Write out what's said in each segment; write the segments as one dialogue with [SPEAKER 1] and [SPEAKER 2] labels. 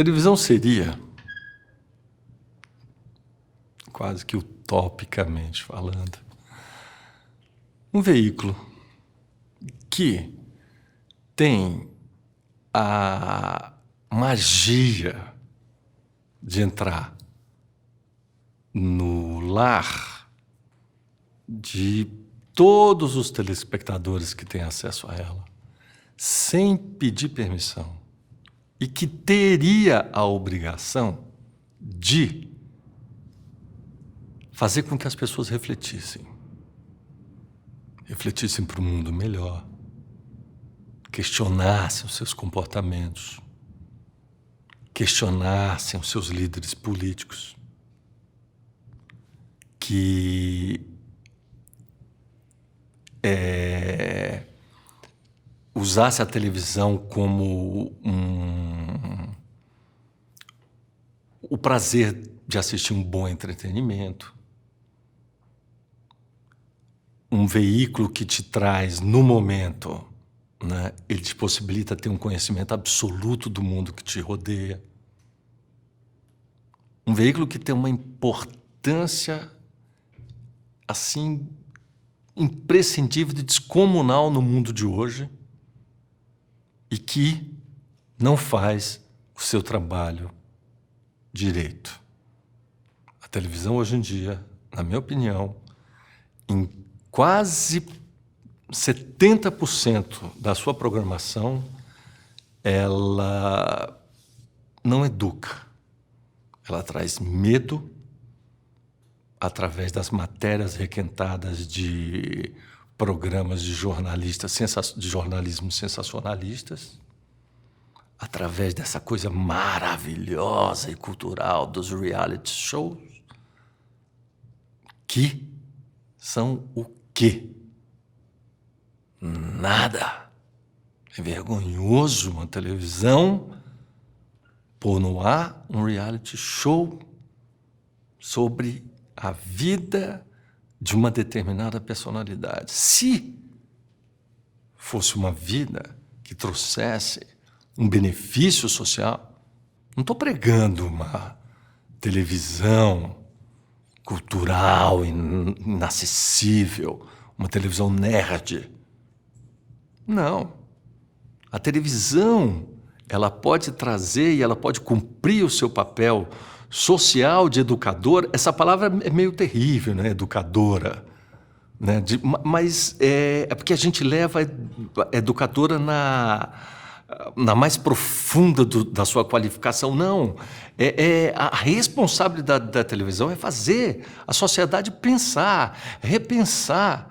[SPEAKER 1] Televisão seria, quase que utopicamente falando, um veículo que tem a magia de entrar no lar de todos os telespectadores que têm acesso a ela, sem pedir permissão, e que teria a obrigação de fazer com que as pessoas refletissem para um mundo melhor, questionassem os seus comportamentos, questionassem os seus líderes políticos, que usasse a televisão como o prazer de assistir um bom entretenimento, um veículo que te traz no momento, né? Ele te possibilita ter um conhecimento absoluto do mundo que te rodeia, um veículo que tem uma importância assim imprescindível e descomunal no mundo de hoje, e que não faz o seu trabalho direito. A televisão hoje em dia, na minha opinião, em quase 70% da sua programação, ela não educa. Ela traz medo através das matérias requentadas de programas de jornalismo sensacionalistas, através dessa coisa maravilhosa e cultural dos reality shows, que são o quê? Nada. É vergonhoso uma televisão pôr no ar um reality show sobre a vida de uma determinada personalidade. Se fosse uma vida que trouxesse um benefício social, não estou pregando uma televisão cultural, inacessível, uma televisão nerd. Não. A televisão, ela pode trazer e ela pode cumprir o seu papel social de educador. Essa palavra é meio terrível, né? Educadora. Né? Mas é porque a gente leva a educadora na mais profunda da sua qualificação. Não. A responsabilidade da televisão é fazer a sociedade pensar, repensar.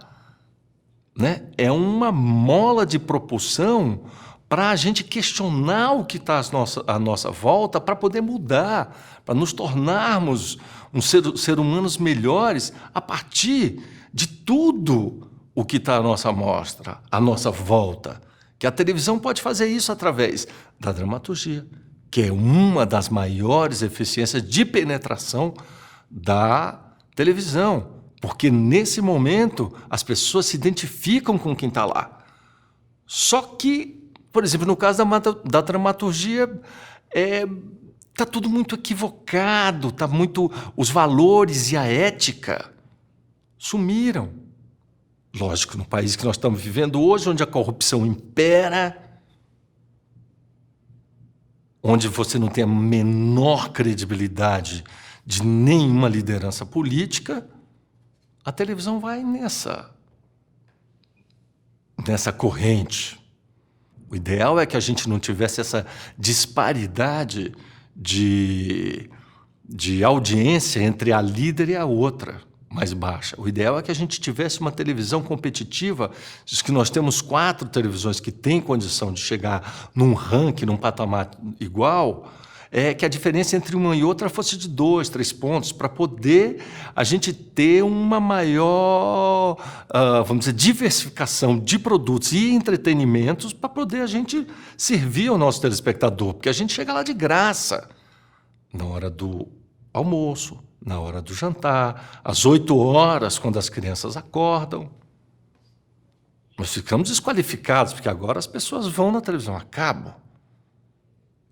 [SPEAKER 1] Né? É uma mola de propulsão para a gente questionar o que está à nossa volta, para poder mudar, para nos tornarmos ser humanos melhores a partir de tudo o que está à nossa mostra, à nossa volta. Que a televisão pode fazer isso através da dramaturgia, que é uma das maiores eficiências de penetração da televisão, porque nesse momento as pessoas se identificam com quem está lá. Só que, por exemplo, no caso da dramaturgia, está tudo muito equivocado, os valores e a ética sumiram. Lógico, no país que nós estamos vivendo hoje, onde a corrupção impera, onde você não tem a menor credibilidade de nenhuma liderança política, a televisão vai nessa corrente. O ideal é que a gente não tivesse essa disparidade de audiência entre a líder e a outra, mais baixa. O ideal é que a gente tivesse uma televisão competitiva, diz que nós temos 4 televisões que têm condição de chegar num ranking, num patamar igual, que a diferença entre uma e outra fosse de 2, 3 pontos, para poder a gente ter uma maior, vamos dizer, diversificação de produtos e entretenimentos para poder a gente servir ao nosso telespectador, porque a gente chega lá de graça, na hora do almoço, na hora do jantar, às 8 horas, quando as crianças acordam. Nós ficamos desqualificados, porque agora as pessoas vão na televisão a cabo.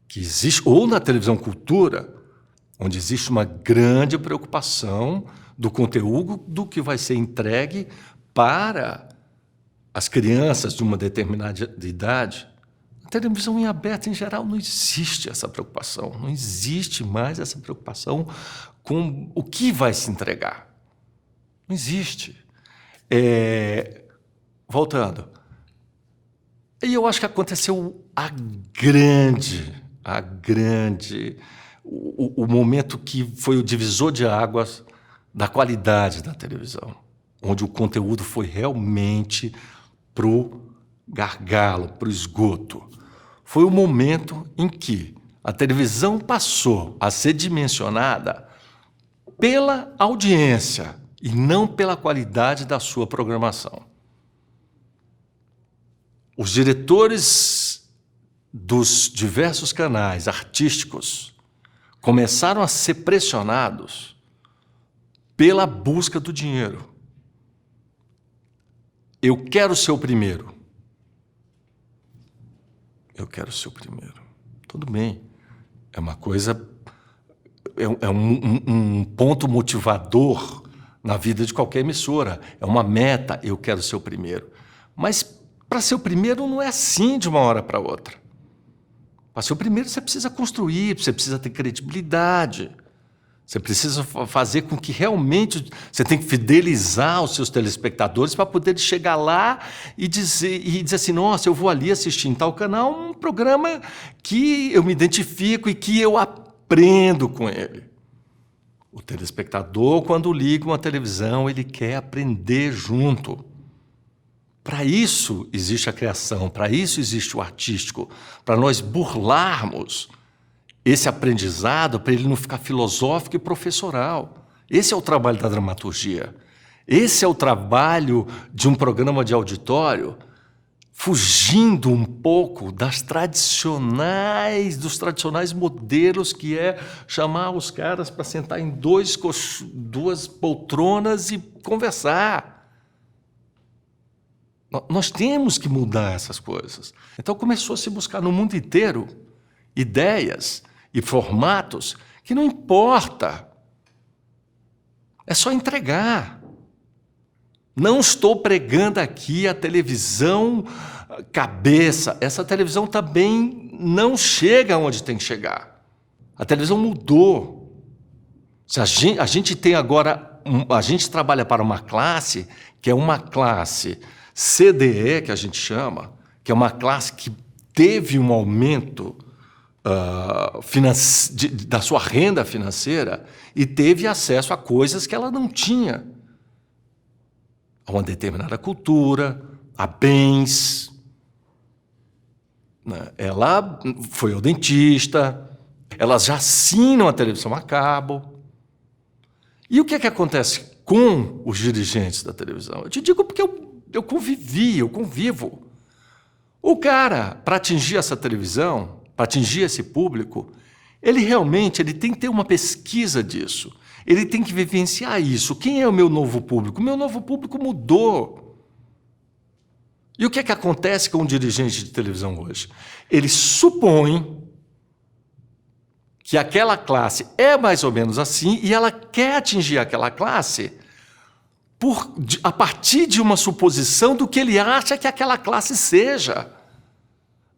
[SPEAKER 1] que existe, ou na televisão cultura, onde existe uma grande preocupação do conteúdo que vai ser entregue para as crianças de uma determinada idade. Na televisão em aberto, em geral, não existe essa preocupação. Não existe mais essa preocupação com o que vai se entregar. Não existe. Voltando. E eu acho que aconteceu o momento que foi o divisor de águas da qualidade da televisão, onde o conteúdo foi realmente pro gargalo, pro esgoto. Foi o momento em que a televisão passou a ser dimensionada pela audiência e não pela qualidade da sua programação. Os diretores dos diversos canais artísticos começaram a ser pressionados pela busca do dinheiro. Eu quero ser o primeiro. Eu quero ser o primeiro. Tudo bem. É uma coisa... É um ponto motivador na vida de qualquer emissora. É uma meta, eu quero ser o primeiro. Mas para ser o primeiro não é assim de uma hora para outra. Para ser o primeiro você precisa construir, você precisa ter credibilidade. Você precisa fazer com que realmente... Você tem que fidelizar os seus telespectadores para poder chegar lá e dizer assim, nossa, eu vou ali assistir em tal canal um programa que eu me identifico e que eu aprendo com ele. O telespectador, quando liga uma televisão, ele quer aprender junto. Para isso existe a criação, para isso existe o artístico, para nós burlarmos esse aprendizado, para ele não ficar filosófico e professoral. Esse é o trabalho da dramaturgia. Esse é o trabalho de um programa de auditório, fugindo um pouco dos tradicionais modelos, que é chamar os caras para sentar em duas poltronas e conversar. Nós temos que mudar essas coisas. Então começou a se buscar no mundo inteiro ideias e formatos que não importa. É só entregar. Não estou pregando aqui a televisão cabeça. Essa televisão também não chega onde tem que chegar. A televisão mudou. A gente tem agora... A gente trabalha para uma classe que é uma classe CDE, que a gente chama, que é uma classe que teve um aumento da sua renda financeira e teve acesso a coisas que ela não tinha. A uma determinada cultura, a bens. Ela foi ao dentista, elas já assinam a televisão a cabo. E o que é que acontece com os dirigentes da televisão? Eu te digo porque eu convivo. O cara, para atingir essa televisão, para atingir esse público, ele tem que ter uma pesquisa disso. Ele tem que vivenciar isso. Quem é o meu novo público? O meu novo público mudou. E o que é que acontece com um dirigente de televisão hoje? Ele supõe que aquela classe é mais ou menos assim e ela quer atingir aquela classe a partir de uma suposição do que ele acha que aquela classe seja.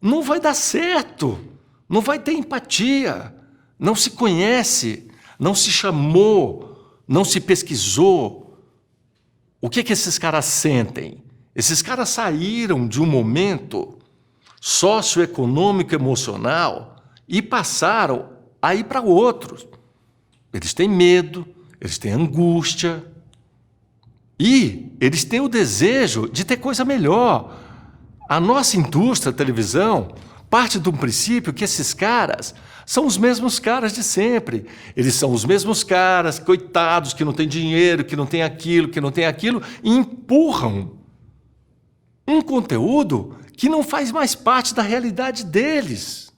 [SPEAKER 1] Não vai dar certo, não vai ter empatia, não se conhece, não se chamou, não se pesquisou. O que esses caras sentem? Esses caras saíram de um momento socioeconômico emocional e passaram a ir para outros. Eles têm medo, eles têm angústia e eles têm o desejo de ter coisa melhor. A nossa indústria, a televisão, parte de um princípio que esses caras são os mesmos caras de sempre. Eles são os mesmos caras, coitados, que não têm dinheiro, que não têm aquilo, e empurram um conteúdo que não faz mais parte da realidade deles.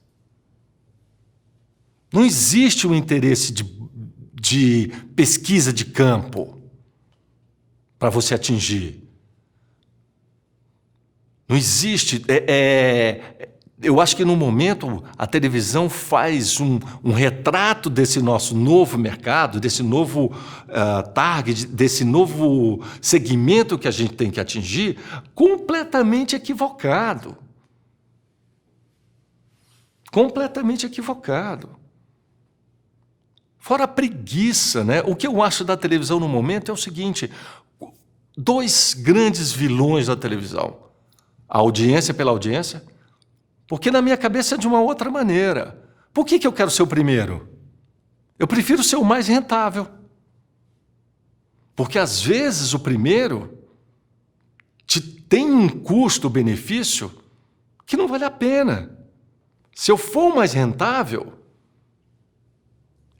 [SPEAKER 1] Não existe um interesse de pesquisa de campo para você atingir. Não existe. Eu acho que no momento a televisão faz um retrato desse nosso novo mercado, desse novo target, desse novo segmento que a gente tem que atingir, completamente equivocado. Completamente equivocado. Fora a preguiça, né? O que eu acho da televisão no momento é o seguinte: dois grandes vilões da televisão. A audiência pela audiência, porque na minha cabeça é de uma outra maneira. Por que eu quero ser o primeiro? Eu prefiro ser o mais rentável. Porque às vezes o primeiro tem um custo-benefício que não vale a pena. Se eu for o mais rentável,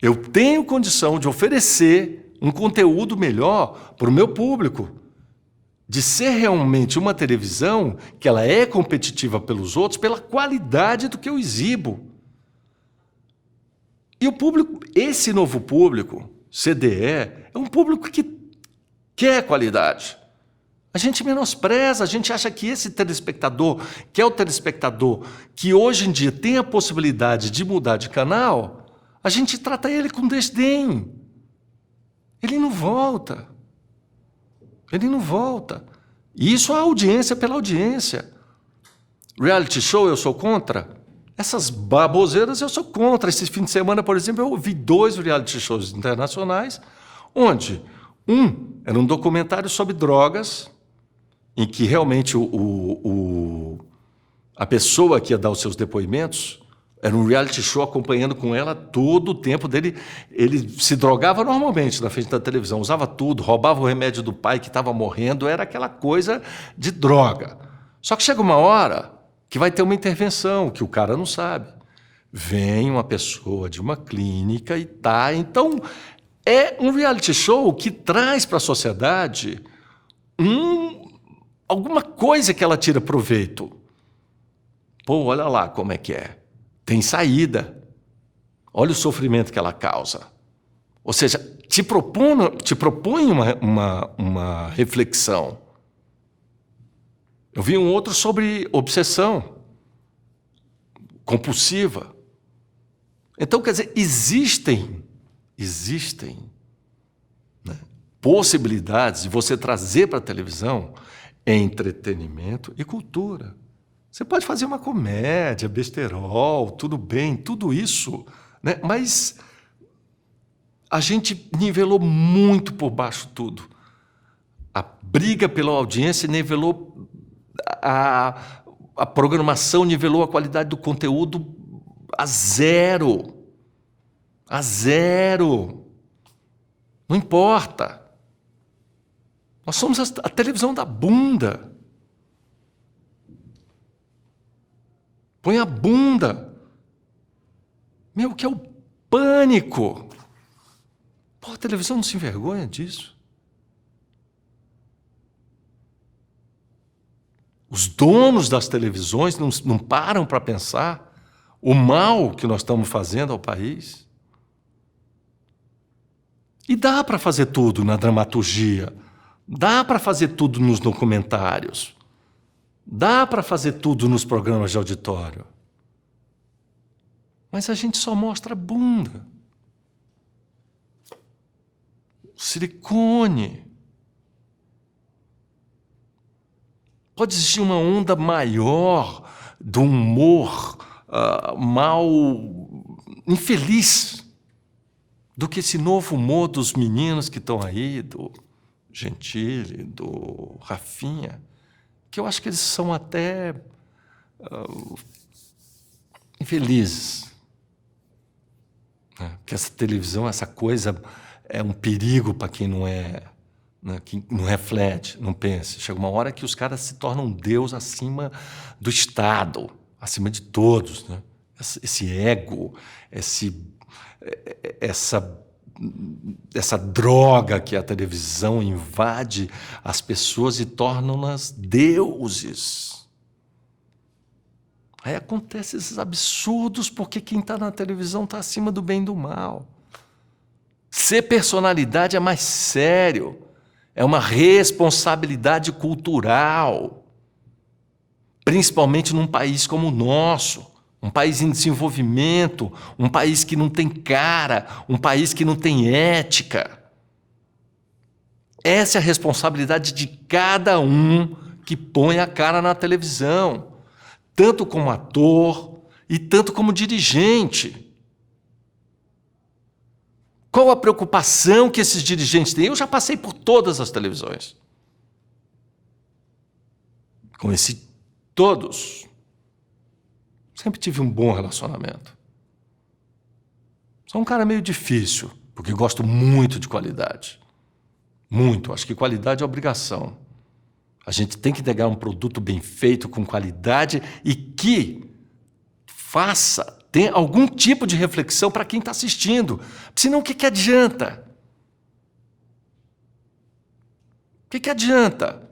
[SPEAKER 1] eu tenho condição de oferecer um conteúdo melhor para o meu público, de ser realmente uma televisão que ela é competitiva pelos outros pela qualidade do que eu exibo. E o público, esse novo público, CDE, é um público que quer qualidade. A gente menospreza, a gente acha que esse telespectador, que é o telespectador que hoje em dia tem a possibilidade de mudar de canal, a gente trata ele com desdém. Ele não volta. Ele não volta. E isso é audiência pela audiência. Reality show eu sou contra. Essas baboseiras eu sou contra. Esse fim de semana, por exemplo, eu vi 2 reality shows internacionais, onde era um documentário sobre drogas, em que realmente a pessoa que ia dar os seus depoimentos era um reality show acompanhando com ela todo o tempo dele. Ele se drogava normalmente na frente da televisão, usava tudo, roubava o remédio do pai que estava morrendo, era aquela coisa de droga. Só que chega uma hora que vai ter uma intervenção, que o cara não sabe. Vem uma pessoa de uma clínica e tá. Então, é um reality show que traz para a sociedade alguma coisa que ela tira proveito. Pô, olha lá como é que é. Tem saída. Olha o sofrimento que ela causa. Ou seja, te propõe uma reflexão. Eu vi um outro sobre obsessão compulsiva. Então, quer dizer, existem né, possibilidades de você trazer para a televisão entretenimento e cultura. Você pode fazer uma comédia, besterol, tudo bem, tudo isso, né? Mas a gente nivelou muito por baixo tudo. A briga pela audiência nivelou a programação, nivelou a qualidade do conteúdo a zero. A zero. Não importa. Nós somos a televisão da bunda. Põe a bunda. Meu, que é o pânico. Pô, a televisão não se envergonha disso. Os donos das televisões não param para pensar o mal que nós estamos fazendo ao país. E dá para fazer tudo na dramaturgia. Dá para fazer tudo nos documentários. Dá para fazer tudo nos programas de auditório. Mas a gente só mostra a bunda. Silicone. Pode existir uma onda maior do humor mal infeliz do que esse novo humor dos meninos que estão aí, do Gentili, do Rafinha, que eu acho que eles são até infelizes. Né? Porque essa televisão, essa coisa, é um perigo para quem não é, né? Quem não reflete, não pensa. Chega uma hora que os caras se tornam Deus acima do Estado, acima de todos. Né? Esse ego, essa droga que a televisão invade as pessoas e tornam-nas deuses. Aí acontecem esses absurdos porque quem está na televisão está acima do bem e do mal. Ser personalidade é mais sério, é uma responsabilidade cultural. principalmente num país como o nosso, um país em desenvolvimento, um país que não tem cara, um país que não tem ética. Essa é a responsabilidade de cada um que põe a cara na televisão, tanto como ator e tanto como dirigente. Qual a preocupação que esses dirigentes têm? Eu já passei por todas as televisões. Conheci todos. Sempre tive um bom relacionamento. Sou um cara meio difícil, porque gosto muito de qualidade. Muito. Acho que qualidade é obrigação. A gente tem que entregar um produto bem feito, com qualidade e que tenha algum tipo de reflexão para quem está assistindo. Senão, o que adianta? O que adianta?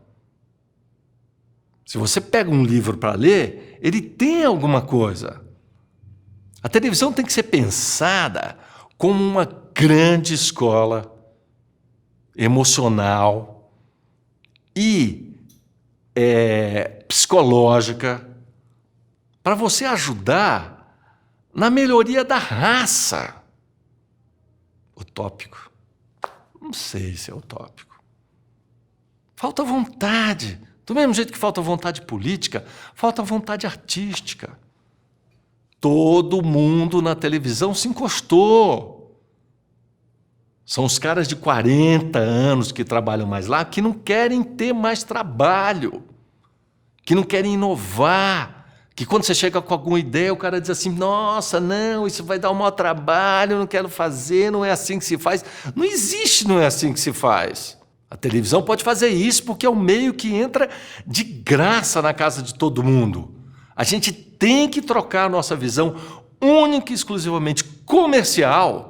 [SPEAKER 1] Se você pega um livro para ler, ele tem alguma coisa. A televisão tem que ser pensada como uma grande escola emocional e psicológica para você ajudar na melhoria da raça. Utópico? Não sei se é utópico. Falta vontade. Do mesmo jeito que falta vontade política, falta vontade artística. Todo mundo na televisão se encostou. São os caras de 40 anos que trabalham mais lá, que não querem ter mais trabalho, que não querem inovar, que quando você chega com alguma ideia, o cara diz assim, nossa, não, isso vai dar um maior trabalho, eu não quero fazer, não é assim que se faz. Não existe, não é assim que se faz. A televisão pode fazer isso porque é o meio que entra de graça na casa de todo mundo. A gente tem que trocar a nossa visão única e exclusivamente comercial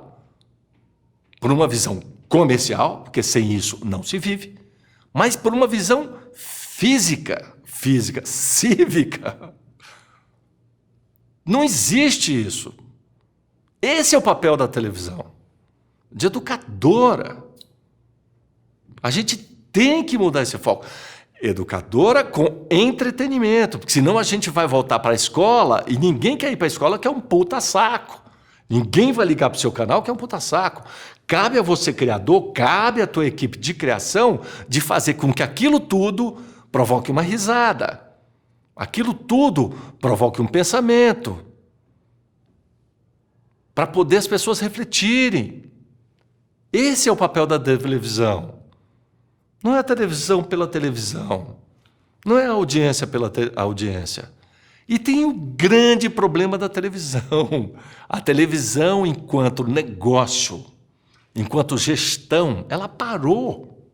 [SPEAKER 1] por uma visão comercial, porque sem isso não se vive, mas por uma visão cívica. Não existe isso. Esse é o papel da televisão, de educadora. A gente tem que mudar esse foco. Educadora com entretenimento, porque senão a gente vai voltar para a escola e ninguém quer ir para a escola, que é um puta saco. Ninguém vai ligar para o seu canal, que é um puta saco. Cabe a você, criador, cabe à tua equipe de criação de fazer com que aquilo tudo provoque uma risada. Aquilo tudo provoque um pensamento. Para poder as pessoas refletirem. Esse é o papel da televisão. Não é a televisão pela televisão. Não é a audiência pela audiência. E tem o grande problema da televisão. A televisão, enquanto negócio, enquanto gestão, ela parou.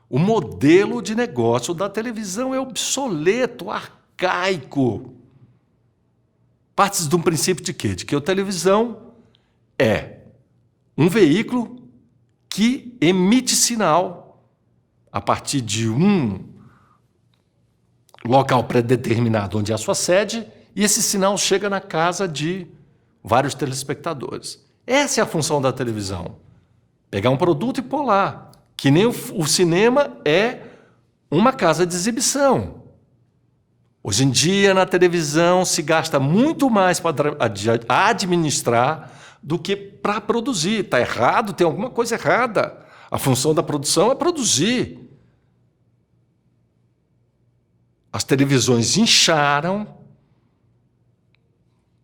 [SPEAKER 1] O modelo de negócio da televisão é obsoleto, arcaico. Parte de um princípio de quê? De que a televisão é um veículo que emite sinal a partir de um local pré-determinado onde é a sua sede, e esse sinal chega na casa de vários telespectadores. Essa é a função da televisão. Pegar um produto e pôr lá. Que nem o cinema é uma casa de exibição. Hoje em dia, na televisão, se gasta muito mais para administrar do que para produzir. Está errado, tem alguma coisa errada. A função da produção é produzir. As televisões incharam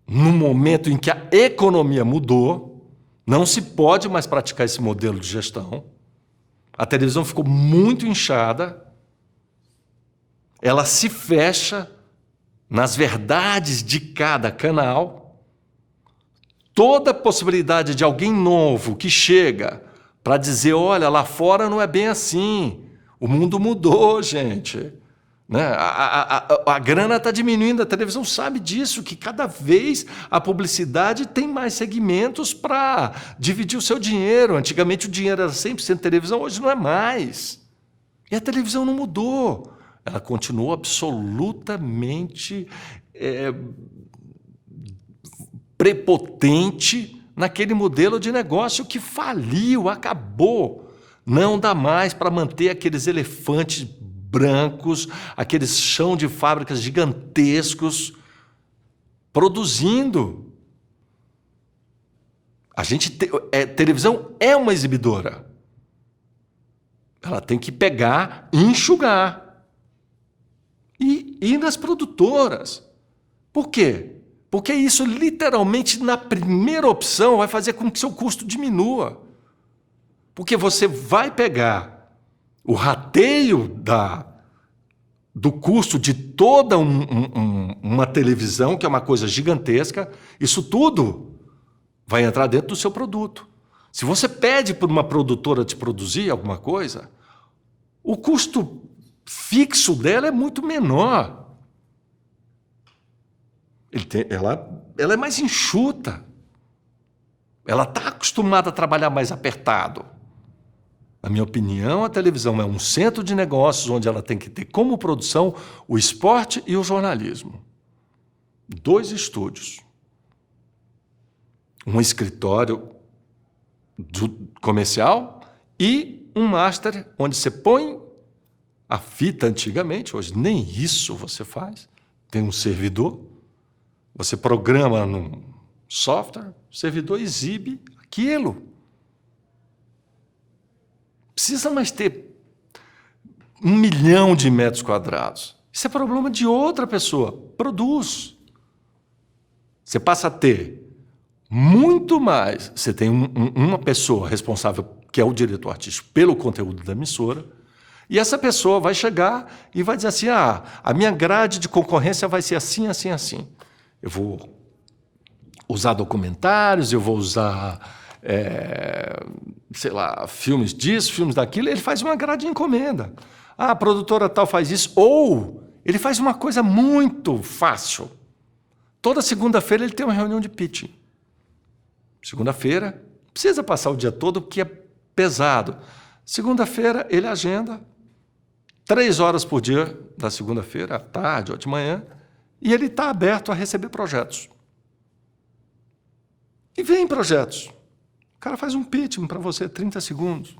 [SPEAKER 1] no momento em que a economia mudou. Não se pode mais praticar esse modelo de gestão. A televisão ficou muito inchada. Ela se fecha nas verdades de cada canal. Toda possibilidade de alguém novo que chega para dizer, olha, lá fora não é bem assim. O mundo mudou, gente. Né? A grana está diminuindo, a televisão sabe disso, que cada vez a publicidade tem mais segmentos para dividir o seu dinheiro. Antigamente o dinheiro era 100% televisão, hoje não é mais. E a televisão não mudou. Ela continuou absolutamente prepotente naquele modelo de negócio que faliu, acabou. Não dá mais para manter aqueles elefantes brancos, aqueles chão de fábricas gigantescos, produzindo. Televisão é uma exibidora. Ela tem que pegar e enxugar. E ir nas produtoras. Por quê? Porque isso, literalmente, na primeira opção, vai fazer com que seu custo diminua. Porque você vai pegar o rateio do custo de toda uma televisão, que é uma coisa gigantesca, isso tudo vai entrar dentro do seu produto. Se você pede para uma produtora te produzir alguma coisa, o custo fixo dela é muito menor. Ela é mais enxuta. Ela está acostumada a trabalhar mais apertado. Na minha opinião, a televisão é um centro de negócios onde ela tem que ter como produção o esporte e o jornalismo. 2 estúdios. Um escritório comercial e um master onde você põe a fita antigamente, hoje nem isso você faz. Tem um servidor, você programa num software, o servidor exibe aquilo. Precisa mais ter 1 milhão de metros quadrados. Isso é problema de outra pessoa. Produz. Você passa a ter muito mais. Você tem uma pessoa responsável, que é o diretor artístico, pelo conteúdo da emissora, e essa pessoa vai chegar e vai dizer assim, a minha grade de concorrência vai ser assim, assim, assim. Eu vou usar documentários, eu vou usar, sei lá, filmes disso, filmes daquilo. Ele faz uma grade de encomenda. A produtora tal faz isso. Ou ele faz uma coisa muito fácil. Toda segunda-feira ele tem uma reunião de pitching. Segunda-feira, precisa passar o dia todo porque é pesado. Segunda-feira ele agenda 3 horas por dia da segunda-feira, à tarde ou de manhã, e ele está aberto a receber projetos. E vem projetos. O cara faz um pitching para você, 30 segundos.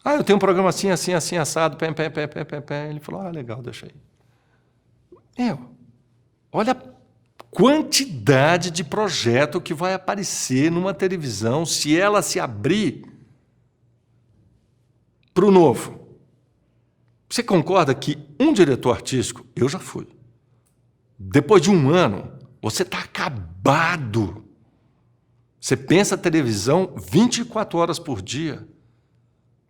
[SPEAKER 1] Eu tenho um programa assim, assim, assim, assado, pé. Ele falou, legal, deixa aí. Olha a quantidade de projeto que vai aparecer numa televisão se ela se abrir para o novo. Você concorda que um diretor artístico, eu já fui, depois de 1 ano, você está acabado. Você pensa a televisão 24 horas por dia,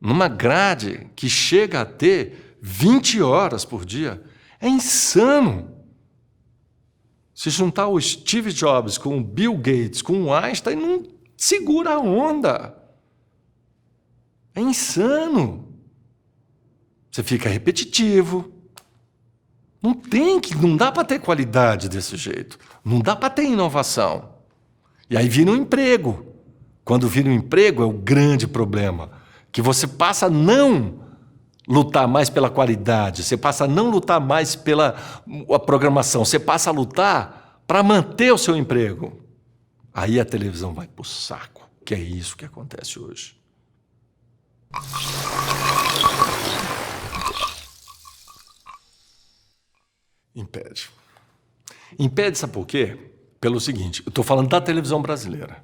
[SPEAKER 1] numa grade que chega a ter 20 horas por dia. É insano. Se juntar o Steve Jobs com o Bill Gates, com o Einstein, não segura a onda. É insano. Você fica repetitivo. Não dá para ter qualidade desse jeito. Não dá para ter inovação. E aí vira um emprego. Quando vira um emprego é o grande problema. Que você passa a não lutar mais pela qualidade, você passa a não lutar mais pela programação, você passa a lutar para manter o seu emprego. Aí a televisão vai para o saco, que é isso que acontece hoje. Impede. Impede, sabe por quê? Pelo seguinte, eu estou falando da televisão brasileira.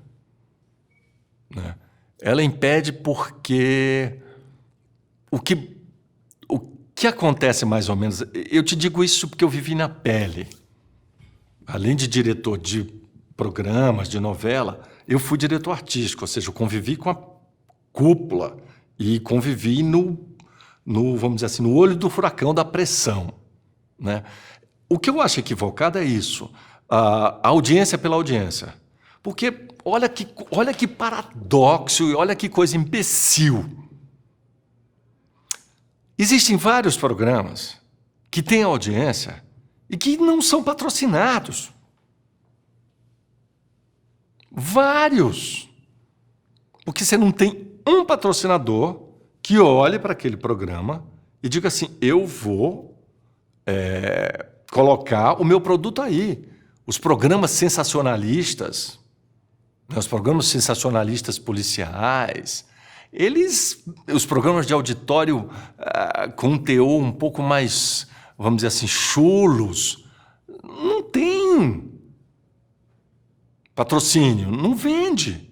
[SPEAKER 1] Né? Ela impede porque o que acontece mais ou menos... Eu te digo isso porque eu vivi na pele. Além de diretor de programas, de novela, eu fui diretor artístico, ou seja, eu convivi com a cúpula e convivi vamos dizer assim, no olho do furacão da pressão. Né? O que eu acho equivocado é isso, a audiência pela audiência. Porque olha que paradoxo e olha que coisa imbecil. Existem vários programas que têm audiência e que não são patrocinados. Vários. Porque você não tem um patrocinador que olhe para aquele programa e diga assim, eu vou colocar o meu produto aí. Os programas sensacionalistas, os programas sensacionalistas policiais, os programas de auditório com um teor um pouco mais, vamos dizer assim, chulos, não tem patrocínio, não vende.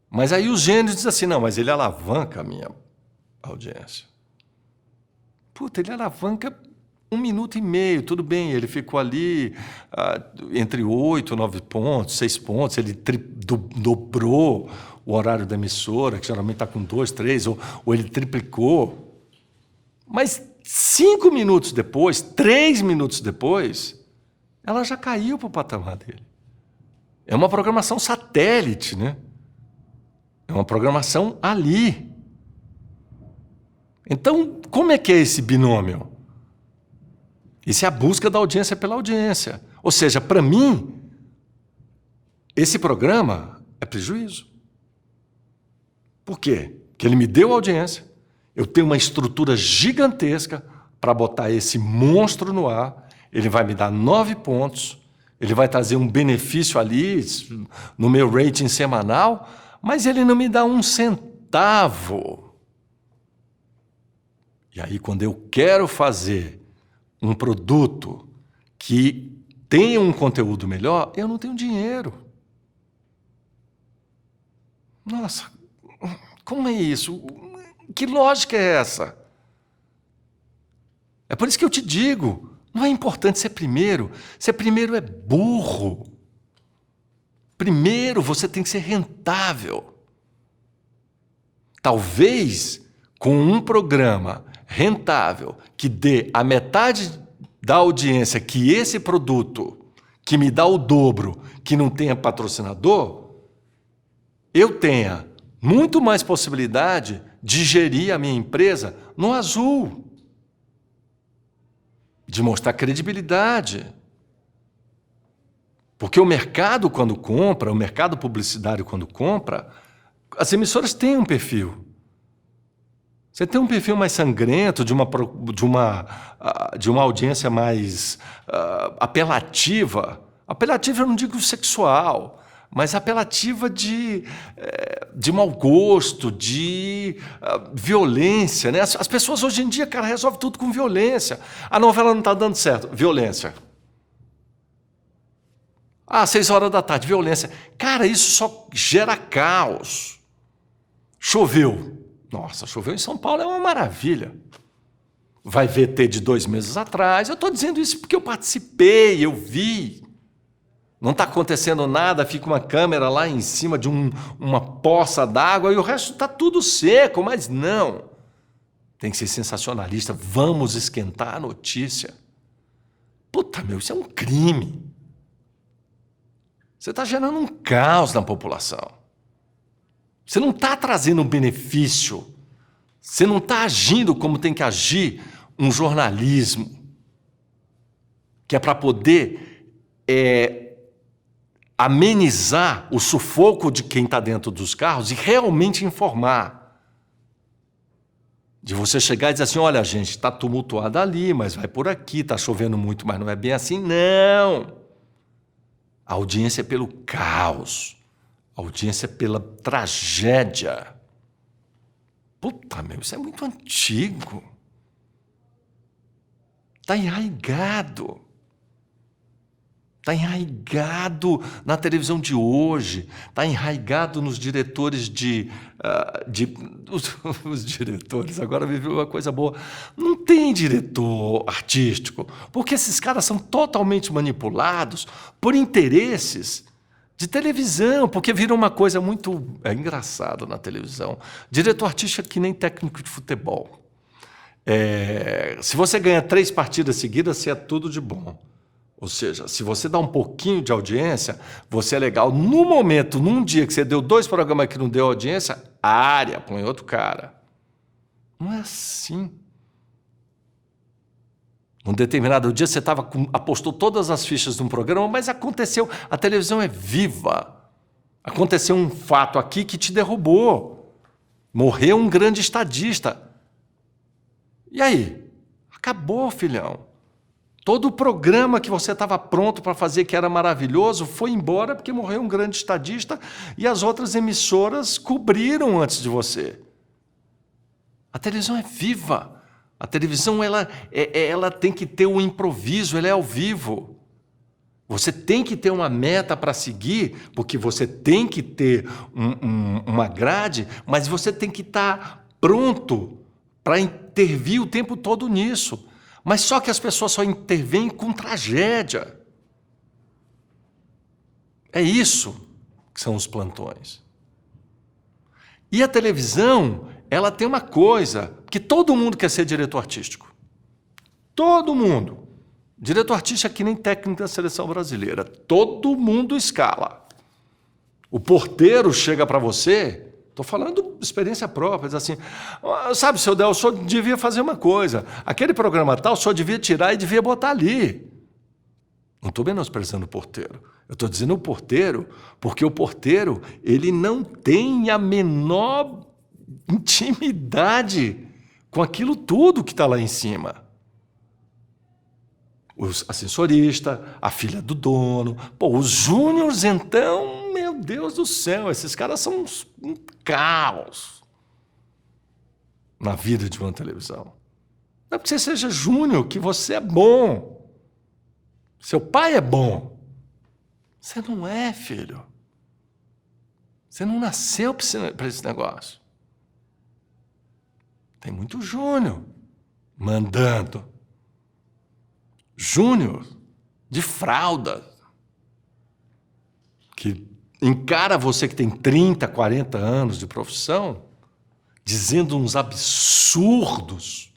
[SPEAKER 1] Mas aí os gênios dizem assim, não, mas ele alavanca a minha audiência. Puta, ele alavanca 1 minuto e meio, tudo bem, ele ficou ali entre 8, 9 pontos, 6 pontos, ele dobrou o horário da emissora, que geralmente está com 2, 3, ou ele triplicou. Mas 5 minutos depois, 3 minutos depois, ela já caiu para o patamar dele. É uma programação satélite, né? É uma programação ali. Então, como é que é esse binômio? Isso é a busca da audiência pela audiência. Ou seja, para mim, esse programa é prejuízo. Por quê? Porque ele me deu audiência, eu tenho uma estrutura gigantesca para botar esse monstro no ar, ele vai me dar 9 pontos, ele vai trazer um benefício ali no meu rating semanal, mas ele não me dá 1 centavo. E aí, quando eu quero fazer um produto que tenha um conteúdo melhor, eu não tenho dinheiro. Nossa, como é isso? Que lógica é essa? É por isso que eu te digo, não é importante ser primeiro. Ser primeiro é burro. Primeiro você tem que ser rentável. Talvez com um programa rentável que dê a metade da audiência que esse produto, que me dá o dobro, que não tenha patrocinador, eu tenha muito mais possibilidade de gerir a minha empresa no azul, de mostrar credibilidade. Porque o mercado, quando compra, o mercado publicitário, quando compra, as emissoras têm um perfil. Você tem um perfil mais sangrento, de uma audiência mais apelativa. Apelativa eu não digo sexual, mas apelativa de mau gosto, de violência, né? As pessoas hoje em dia, cara, resolvem tudo com violência. A novela não está dando certo, violência. 6 horas da tarde, violência. Cara, isso só gera caos. Choveu. Nossa, choveu em São Paulo, é uma maravilha. Vai VT de 2 meses atrás. Eu estou dizendo isso porque eu participei, eu vi. Não está acontecendo nada, fica uma câmera lá em cima de uma poça d'água e o resto está tudo seco, mas não. Tem que ser sensacionalista, vamos esquentar a notícia. Puta, meu, isso é um crime. Você está gerando um caos na população. Você não está trazendo um benefício. Você não está agindo como tem que agir um jornalismo, que é para poder amenizar o sufoco de quem está dentro dos carros e realmente informar. De você chegar e dizer assim, olha, gente, está tumultuado ali, mas vai por aqui, está chovendo muito, mas não é bem assim. Não! A audiência é pelo caos. A audiência é pela tragédia. Puta, meu, isso é muito antigo. Está enraigado. Está enraigado na televisão de hoje. Está enraigado nos diretores os diretores, agora me viu uma coisa boa. Não tem diretor artístico, porque esses caras são totalmente manipulados por interesses de televisão, porque vira uma coisa muito engraçada na televisão. Diretor artístico é que nem técnico de futebol. Se você ganha 3 partidas seguidas, você é tudo de bom. Ou seja, se você dá um pouquinho de audiência, você é legal. No momento, num dia que você deu 2 programas que não deu audiência, área, põe outro cara. Não é assim. Num determinado dia você apostou todas as fichas de um programa, mas aconteceu, a televisão é viva. Aconteceu um fato aqui que te derrubou. Morreu um grande estadista. E aí? Acabou, filhão. Todo o programa que você estava pronto para fazer, que era maravilhoso, foi embora porque morreu um grande estadista e as outras emissoras cobriram antes de você. A televisão é viva. A televisão ela tem que ter um improviso, ela é ao vivo. Você tem que ter uma meta para seguir, porque você tem que ter uma grade, mas você tem que estar pronto para intervir o tempo todo nisso. Mas só que as pessoas só intervêm com tragédia. É isso que são os plantões. E a televisão, ela tem uma coisa, que todo mundo quer ser diretor artístico. Todo mundo. Diretor artístico é que nem técnico da seleção brasileira. Todo mundo escala. O porteiro chega para você... Estou falando de experiência própria, diz assim, sabe, seu Del, o senhor devia fazer uma coisa, aquele programa tal, o senhor devia tirar e devia botar ali. Não estou menosprezando o porteiro, eu estou dizendo o porteiro, porque o porteiro, ele não tem a menor intimidade com aquilo tudo que está lá em cima. O ascensorista, a filha do dono, os júniors, então, meu Deus do céu, esses caras são um caos na vida de uma televisão. Não é porque você seja júnior que você é bom. Seu pai é bom. Você não é, filho. Você não nasceu para esse negócio. Tem muito júnior mandando. Júnior de fralda, que encara você que tem 30, 40 anos de profissão, dizendo uns absurdos.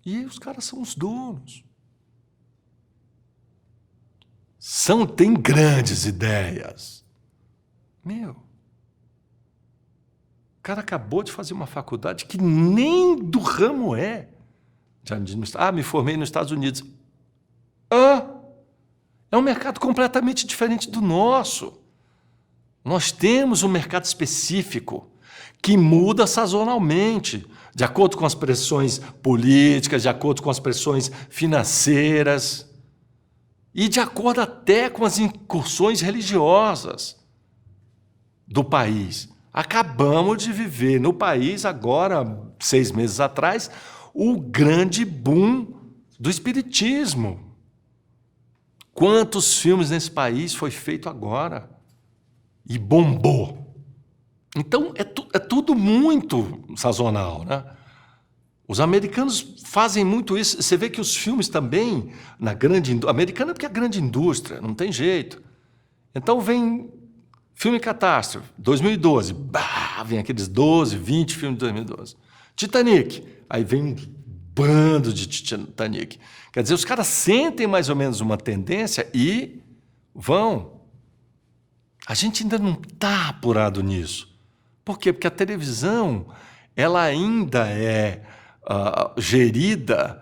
[SPEAKER 1] E os caras são os donos. Tem grandes ideias. Meu, o cara acabou de fazer uma faculdade que nem do ramo é. Me formei nos Estados Unidos. É um mercado completamente diferente do nosso. Nós temos um mercado específico que muda sazonalmente, de acordo com as pressões políticas, de acordo com as pressões financeiras e de acordo até com as incursões religiosas do país. Acabamos de viver no país, agora, 6 meses atrás, o grande boom do espiritismo. Quantos filmes nesse país foi feito agora? E bombou. Então, é tudo muito sazonal, né? Os americanos fazem muito isso. Você vê que os filmes também, na grande indústria... Americana porque é a grande indústria, não tem jeito. Então, vem filme Catástrofe, 2012. Vem aqueles 12, 20 filmes de 2012. Titanic. Aí vem um bando de Titanic. Quer dizer, os caras sentem mais ou menos uma tendência e vão. A gente ainda não está apurado nisso. Por quê? Porque a televisão ela ainda é gerida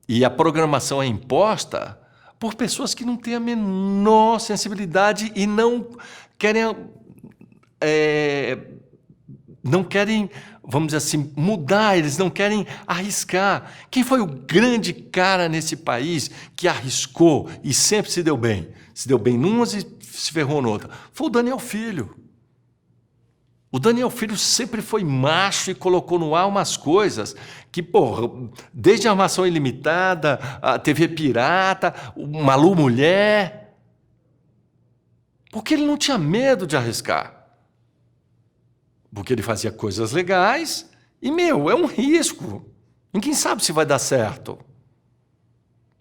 [SPEAKER 1] e a programação é imposta por pessoas que não têm a menor sensibilidade e não querem, vamos dizer assim, mudar, eles não querem arriscar. Quem foi o grande cara nesse país que arriscou e sempre se deu bem? Se deu bem numas e se ferrou noutra. Foi o Daniel Filho. O Daniel Filho sempre foi macho e colocou no ar umas coisas que, desde a Armação Ilimitada, a TV Pirata, o Malu Mulher, porque ele não tinha medo de arriscar. Porque ele fazia coisas legais e, é um risco. Ninguém sabe se vai dar certo.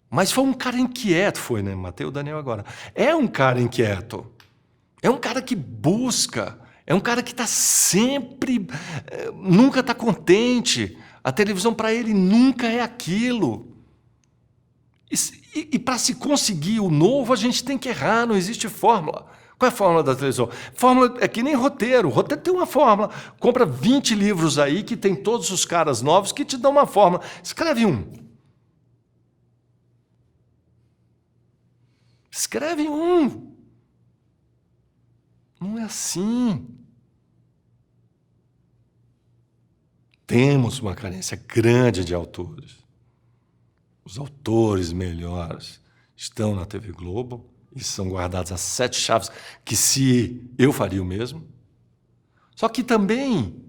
[SPEAKER 1] Mas foi um cara inquieto, né? Matei o Daniel agora. É um cara inquieto. É um cara que busca. É um cara que está sempre, nunca está contente. A televisão para ele nunca é aquilo. E para se conseguir o novo, a gente tem que errar, não existe fórmula. Qual é a fórmula da televisão? Fórmula é que nem roteiro. O roteiro tem uma fórmula. Compra 20 livros aí que tem todos os caras novos que te dão uma fórmula. Escreve um. Escreve um. Não é assim. Temos uma carência grande de autores. os autores melhores estão na TV Globo e são guardados as 7 chaves, que se eu faria o mesmo. Só que também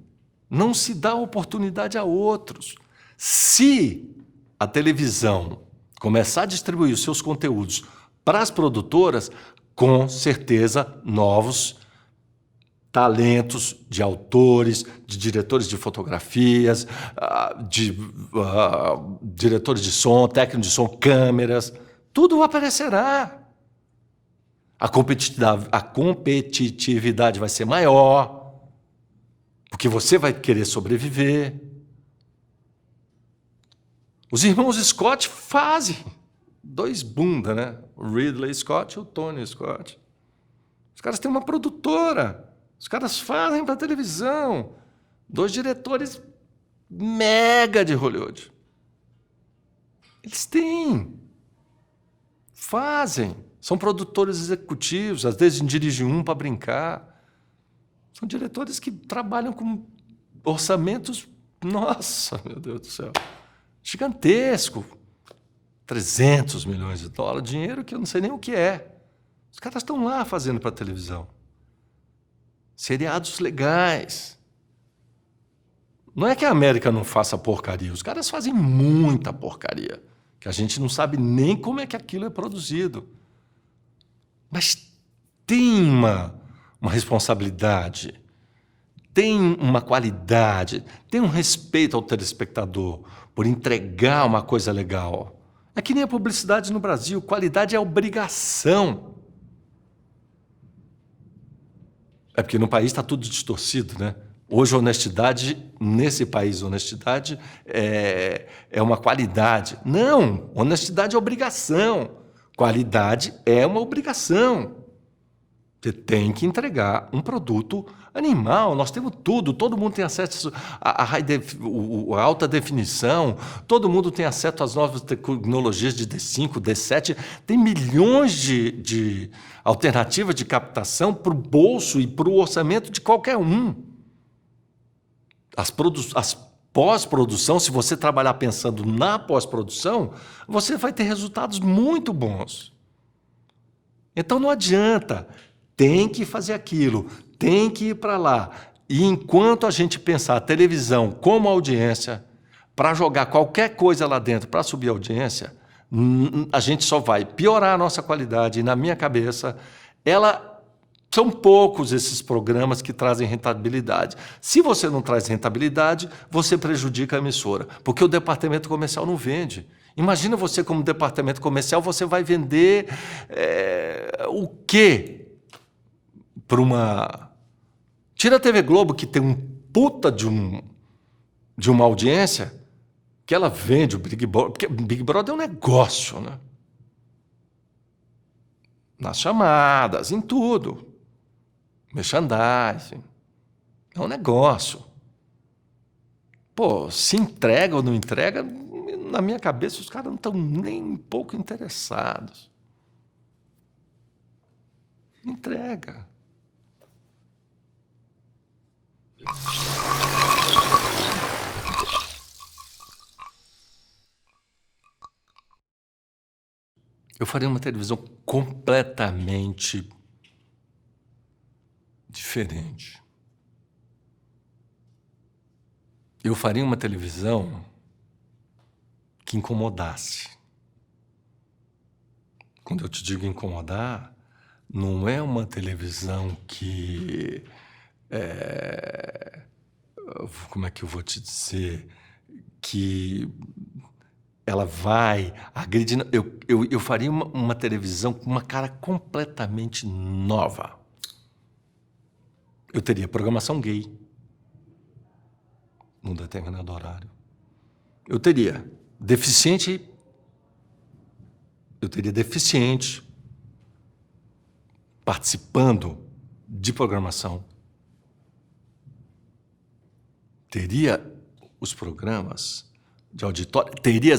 [SPEAKER 1] não se dá oportunidade a outros. Se a televisão começar a distribuir os seus conteúdos para as produtoras, com certeza novos talentos de autores, de diretores de fotografias, de diretores de som, técnicos de som, câmeras, tudo aparecerá. A competitividade vai ser maior, porque você vai querer sobreviver. Os irmãos Scott fazem 2 bunda, né? O Ridley Scott e o Tony Scott. Os caras têm uma produtora. Os caras fazem para televisão. 2 diretores mega de Hollywood. Eles têm. Fazem. São produtores executivos. Às vezes dirigem um para brincar. São diretores que trabalham com orçamentos, nossa, meu Deus do céu, gigantesco. 300 milhões de dólares, dinheiro que eu não sei nem o que é. Os caras estão lá fazendo para televisão. Seriados legais. Não é que a América não faça porcaria, os caras fazem muita porcaria, que a gente não sabe nem como é que aquilo é produzido. Mas tem uma responsabilidade, tem uma qualidade, tem um respeito ao telespectador por entregar uma coisa legal. É que nem a publicidade no Brasil, qualidade é obrigação. É porque no país está tudo distorcido, né? Hoje, honestidade, nesse país, honestidade é uma qualidade. Não, honestidade é obrigação. Qualidade é uma obrigação. Você tem que entregar um produto animal. Nós temos tudo, todo mundo tem acesso à alta definição, todo mundo tem acesso às novas tecnologias de D5, D7. Tem milhões de alternativas de captação para o bolso e para o orçamento de qualquer um. As pós-produção, se você trabalhar pensando na pós-produção, você vai ter resultados muito bons. Então não adianta. Tem que fazer aquilo, tem que ir para lá. E enquanto a gente pensar a televisão como audiência, para jogar qualquer coisa lá dentro, para subir a audiência, a gente só vai piorar a nossa qualidade. E na minha cabeça, são poucos esses programas que trazem rentabilidade. Se você não traz rentabilidade, você prejudica a emissora, porque o departamento comercial não vende. Imagina você como departamento comercial, você vai vender o quê? Tira a TV Globo, que tem um puta de uma audiência, que ela vende o Big Brother, porque Big Brother é um negócio, né? Nas chamadas, em tudo. Merchandising. É um negócio. Pô, se entrega ou não entrega, na minha cabeça os caras não estão nem um pouco interessados. Entrega. Eu faria uma televisão completamente diferente. Eu faria uma televisão que incomodasse. Quando eu te digo incomodar, não é uma televisão que... como é que eu vou te dizer? Que ela vai agredindo. Eu faria uma televisão com uma cara completamente nova. Eu teria programação gay num determinado horário. Eu teria deficiente participando de programação. Teria os programas de auditório, teria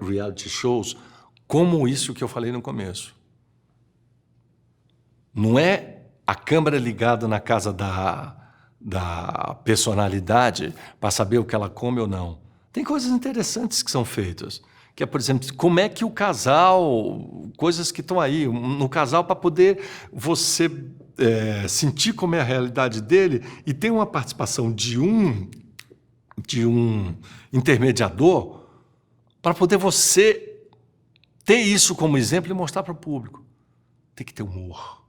[SPEAKER 1] reality shows como isso que eu falei no começo. Não é a câmera ligada na casa da personalidade para saber o que ela come ou não. Tem coisas interessantes que são feitas. Que é, por exemplo, como é que o casal, coisas que estão aí, no casal para poder você sentir como é a realidade dele e ter uma participação de um intermediador para poder você ter isso como exemplo e mostrar para o público. Tem que ter humor.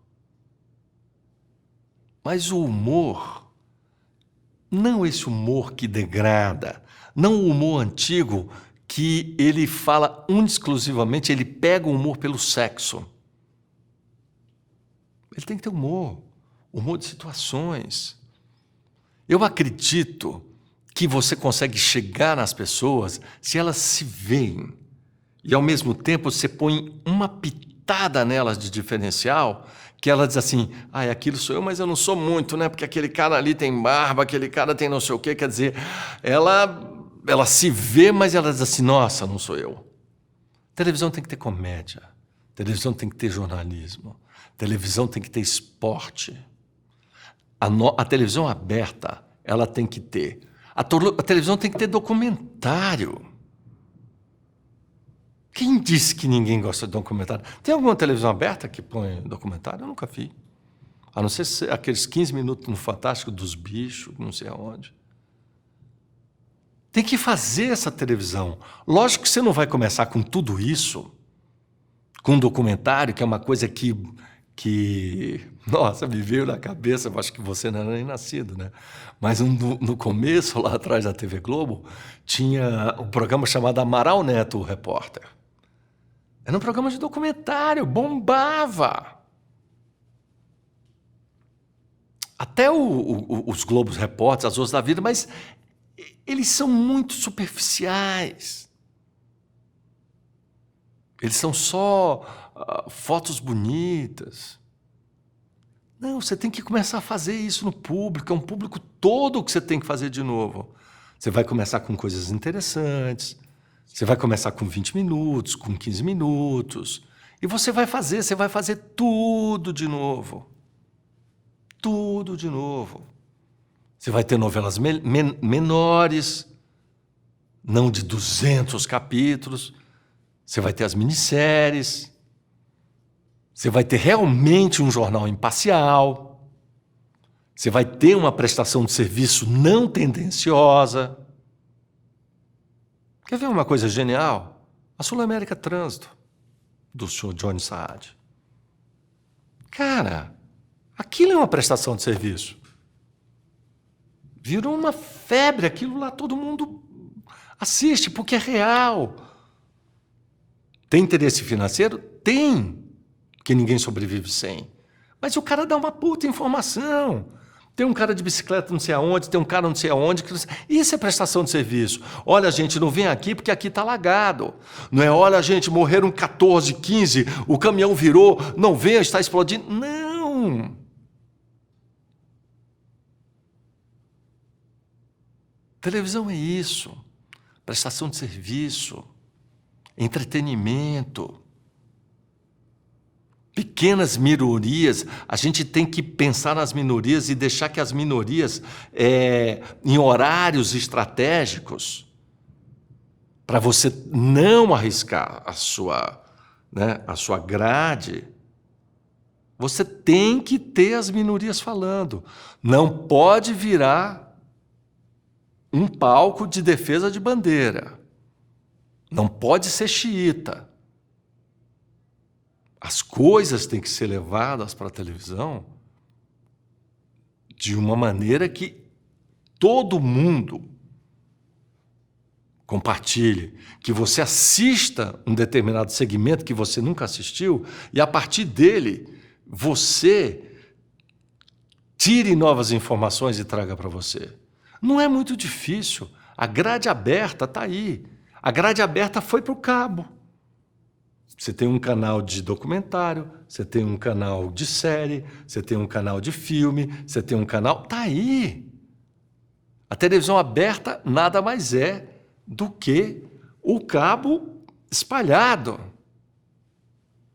[SPEAKER 1] Mas o humor, não esse humor que degrada, não o humor antigo que ele fala exclusivamente, ele pega o humor pelo sexo. Ele tem que ter humor de situações. Eu acredito que você consegue chegar nas pessoas se elas se veem e, ao mesmo tempo, você põe uma pitada nelas de diferencial que ela diz assim, aquilo sou eu, mas eu não sou muito, né? Porque aquele cara ali tem barba, aquele cara tem não sei o quê. Quer dizer, ela se vê, mas ela diz assim, nossa, não sou eu. Televisão tem que ter comédia. Televisão tem que ter jornalismo. Televisão tem que ter esporte. A televisão aberta, ela tem que ter. A televisão tem que ter documentário. Quem disse que ninguém gosta de documentário? Tem alguma televisão aberta que põe documentário? Eu nunca vi. A não ser aqueles 15 minutos no Fantástico dos bichos, não sei aonde. Tem que fazer essa televisão. Lógico que você não vai começar com tudo isso, com um documentário, que é uma coisa que nossa, me veio na cabeça, eu acho que você não era nem nascido, né? Mas no começo, lá atrás da TV Globo, tinha um programa chamado Amaral Neto, o Repórter. Era um programa de documentário, bombava. Até os Globos Repórteres, as Os da Vida, mas eles são muito superficiais. Eles são só fotos bonitas. Não, você tem que começar a fazer isso no público, é um público todo que você tem que fazer de novo. Você vai começar com coisas interessantes, você vai começar com 20 minutos, com 15 minutos, e você vai fazer tudo de novo. Tudo de novo. Você vai ter novelas menores, não de 200 capítulos, você vai ter as minisséries, você vai ter realmente um jornal imparcial, você vai ter uma prestação de serviço não tendenciosa. Quer ver uma coisa genial? A Sul América Trânsito, do senhor Johnny Saad. Cara, aquilo é uma prestação de serviço. Virou uma febre, aquilo lá todo mundo assiste, porque é real. Tem interesse financeiro? Tem, porque ninguém sobrevive sem. Mas o cara dá uma puta informação. Tem um cara de bicicleta não sei aonde, tem um cara não sei aonde. Isso é prestação de serviço. Olha, gente, não vem aqui porque aqui está alagado. Não é, olha, gente, morreram 14, 15, o caminhão virou, não venha, está explodindo. Não. Televisão é isso. Prestação de serviço. Entretenimento. Pequenas minorias, a gente tem que pensar nas minorias e deixar que as minorias, em horários estratégicos, para você não arriscar a sua grade, você tem que ter as minorias falando. Não pode virar um palco de defesa de bandeira. Não pode ser xiita. As coisas têm que ser levadas para a televisão de uma maneira que todo mundo compartilhe, que você assista um determinado segmento que você nunca assistiu e, a partir dele, você tire novas informações e traga para você. Não é muito difícil. A grade aberta está aí. A grade aberta foi para o cabo. Você tem um canal de documentário, você tem um canal de série, você tem um canal de filme, você tem um canal... Está aí. A televisão aberta nada mais é do que o cabo espalhado.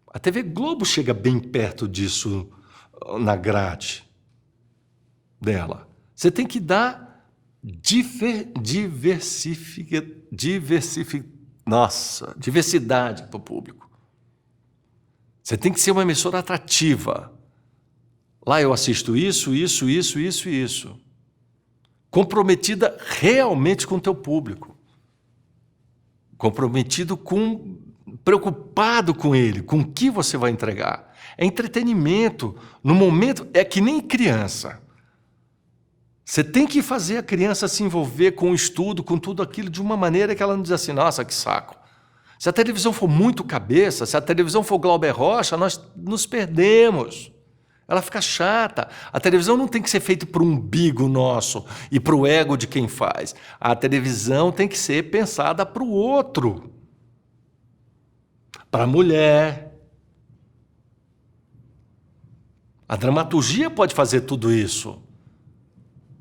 [SPEAKER 1] A TV Globo chega bem perto disso na grade dela. Você tem que dar diversidade para o público. Você tem que ser uma emissora atrativa. Lá eu assisto isso. Comprometida realmente com o teu público. Preocupado com ele, com o que você vai entregar. É entretenimento. No momento, é que nem criança. Você tem que fazer a criança se envolver com o estudo, com tudo aquilo, de uma maneira que ela não diz assim, nossa, que saco. Se a televisão for muito cabeça, se a televisão for Glauber Rocha, nós nos perdemos. Ela fica chata. A televisão não tem que ser feita para o umbigo nosso e para o ego de quem faz. A televisão tem que ser pensada para o outro. Para a mulher. A dramaturgia pode fazer tudo isso.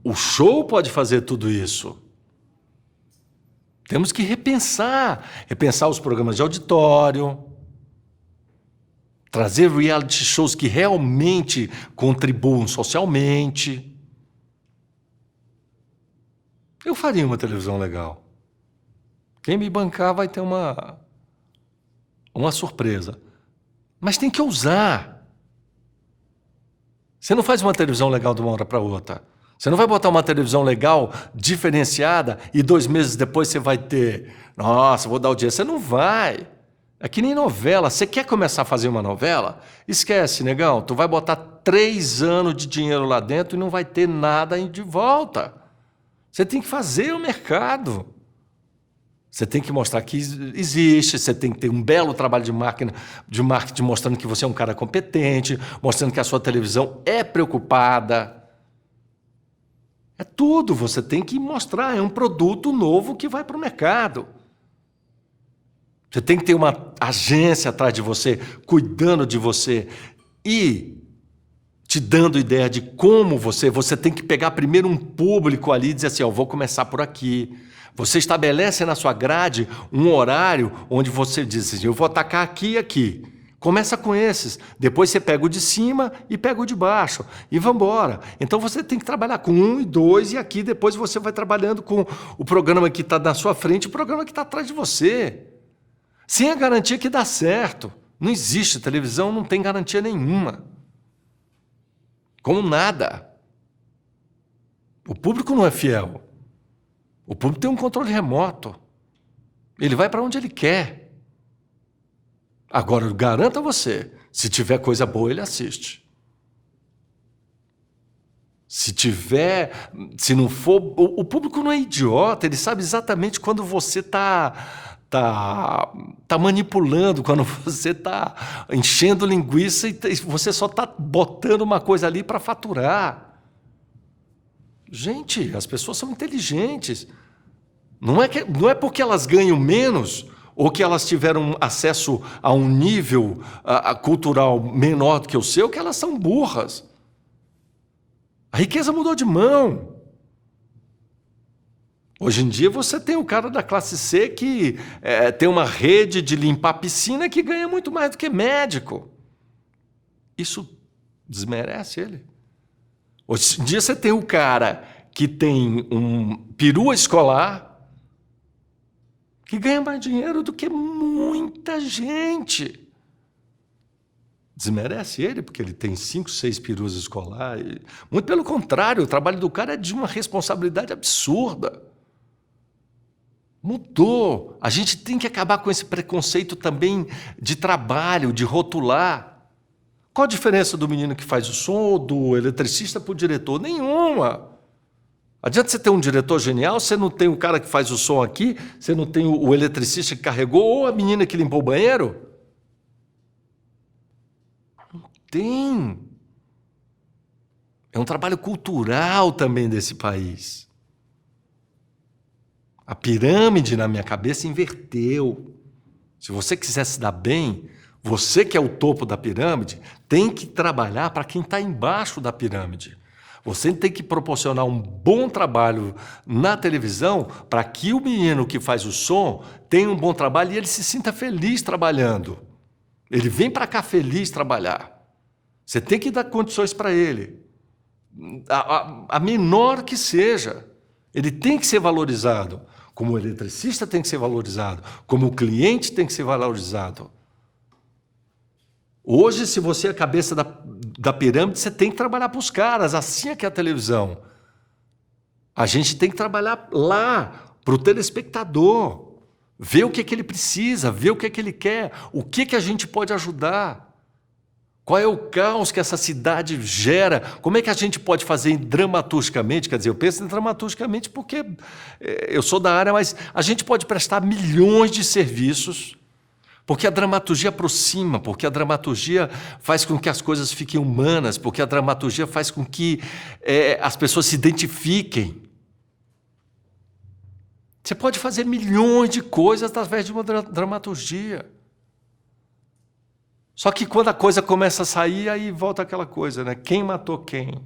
[SPEAKER 1] O show pode fazer tudo isso. Temos que repensar os programas de auditório, trazer reality shows que realmente contribuam socialmente. Eu faria uma televisão legal. Quem me bancar vai ter uma surpresa. Mas tem que ousar. Você não faz uma televisão legal de uma hora para outra. Você não vai botar uma televisão legal, diferenciada, e 2 meses depois você vai ter, nossa, vou dar audiência. Você não vai. É que nem novela. Você quer começar a fazer uma novela? Esquece, negão. Tu vai botar 3 anos de dinheiro lá dentro e não vai ter nada de volta. Você tem que fazer o mercado. Você tem que mostrar que existe, você tem que ter um belo trabalho de marketing mostrando que você é um cara competente, mostrando que a sua televisão é preocupada. É tudo, você tem que mostrar, é um produto novo que vai para o mercado. Você tem que ter uma agência atrás de você, cuidando de você e te dando ideia de como você tem que pegar primeiro um público ali e dizer assim, vou começar por aqui. Você estabelece na sua grade um horário onde você diz assim, eu vou atacar aqui e aqui. Começa com esses, depois você pega o de cima e pega o de baixo e vamos embora. Então você tem que trabalhar com 1 e 2 e aqui depois você vai trabalhando com o programa que está na sua frente e o programa que está atrás de você. Sem a garantia que dá certo. Não existe, televisão não tem garantia nenhuma. Como nada. O público não é fiel. O público tem um controle remoto. Ele vai para onde ele quer. Agora, eu garanto a você, se tiver coisa boa, ele assiste. Se não for... O público não é idiota, ele sabe exatamente quando você está manipulando, quando você está enchendo linguiça e você só está botando uma coisa ali para faturar. Gente, as pessoas são inteligentes. Não é porque elas ganham menos ou que elas tiveram acesso a um nível cultural menor do que o seu, que elas são burras. A riqueza mudou de mão. Hoje em dia você tem o cara da classe C que tem uma rede de limpar piscina que ganha muito mais do que médico. Isso desmerece ele. Hoje em dia você tem o cara que tem um perua escolar que ganha mais dinheiro do que muita gente. Desmerece ele, porque ele tem 5, 6 peruas escolares. Muito pelo contrário, o trabalho do cara é de uma responsabilidade absurda. Mudou. A gente tem que acabar com esse preconceito também de trabalho, de rotular. Qual a diferença do menino que faz o som ou do eletricista para o diretor? Nenhuma. Adianta você ter um diretor genial, você não tem o cara que faz o som aqui, você não tem o eletricista que carregou ou a menina que limpou o banheiro? Não tem. É um trabalho cultural também desse país. A pirâmide na minha cabeça inverteu. Se você quiser se dar bem, você que é o topo da pirâmide, tem que trabalhar para quem está embaixo da pirâmide. Você tem que proporcionar um bom trabalho na televisão para que o menino que faz o som tenha um bom trabalho e ele se sinta feliz trabalhando. Ele vem para cá feliz trabalhar. Você tem que dar condições para ele. A menor que seja. Ele tem que ser valorizado, como o eletricista tem que ser valorizado, como o cliente tem que ser valorizado. Hoje, se você é a cabeça da pirâmide, você tem que trabalhar para os caras, assim é que é a televisão. A gente tem que trabalhar lá, para o telespectador, ver o que ele precisa, ver o que ele quer, o que a gente pode ajudar. Qual é o caos que essa cidade gera? Como é que a gente pode fazer dramaturgicamente? Quer dizer, eu penso em dramaturgicamente porque eu sou da área, mas a gente pode prestar milhões de serviços, porque a dramaturgia aproxima, porque a dramaturgia faz com que as coisas fiquem humanas, porque a dramaturgia faz com que as pessoas se identifiquem. Você pode fazer milhões de coisas através de uma dramaturgia. Só que quando a coisa começa a sair, aí volta aquela coisa, né? Quem matou quem?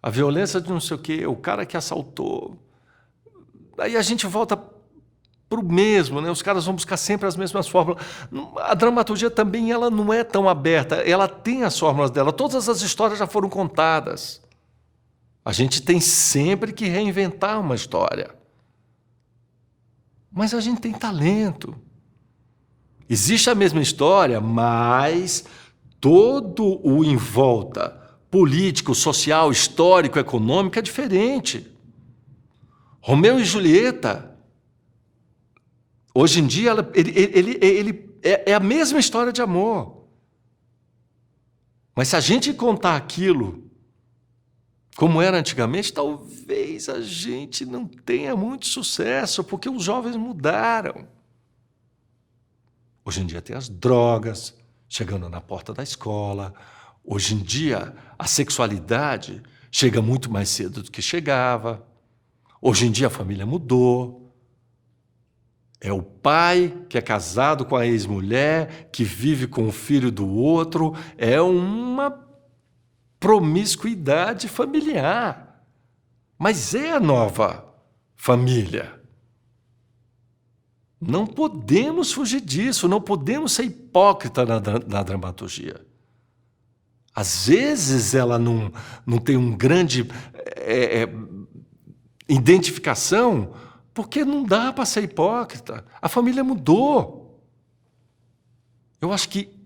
[SPEAKER 1] A violência de não sei o quê, o cara que assaltou. Aí a gente volta para o mesmo, né? Os caras vão buscar sempre as mesmas fórmulas. A dramaturgia também ela não é tão aberta, ela tem as fórmulas dela. Todas as histórias já foram contadas. A gente tem sempre que reinventar uma história. Mas a gente tem talento. Existe a mesma história, mas todo o em volta, político, social, histórico, econômico, é diferente. Romeu e Julieta, hoje em dia, ele é a mesma história de amor. Mas se a gente contar aquilo como era antigamente, talvez a gente não tenha muito sucesso, porque os jovens mudaram. Hoje em dia tem as drogas chegando na porta da escola. Hoje em dia a sexualidade chega muito mais cedo do que chegava. Hoje em dia a família mudou. É o pai que é casado com a ex-mulher, que vive com o filho do outro. É uma promiscuidade familiar. Mas é a nova família. Não podemos fugir disso, não podemos ser hipócrita na dramaturgia. Às vezes ela não tem um grande identificação, porque não dá para ser hipócrita. A família mudou. Eu acho que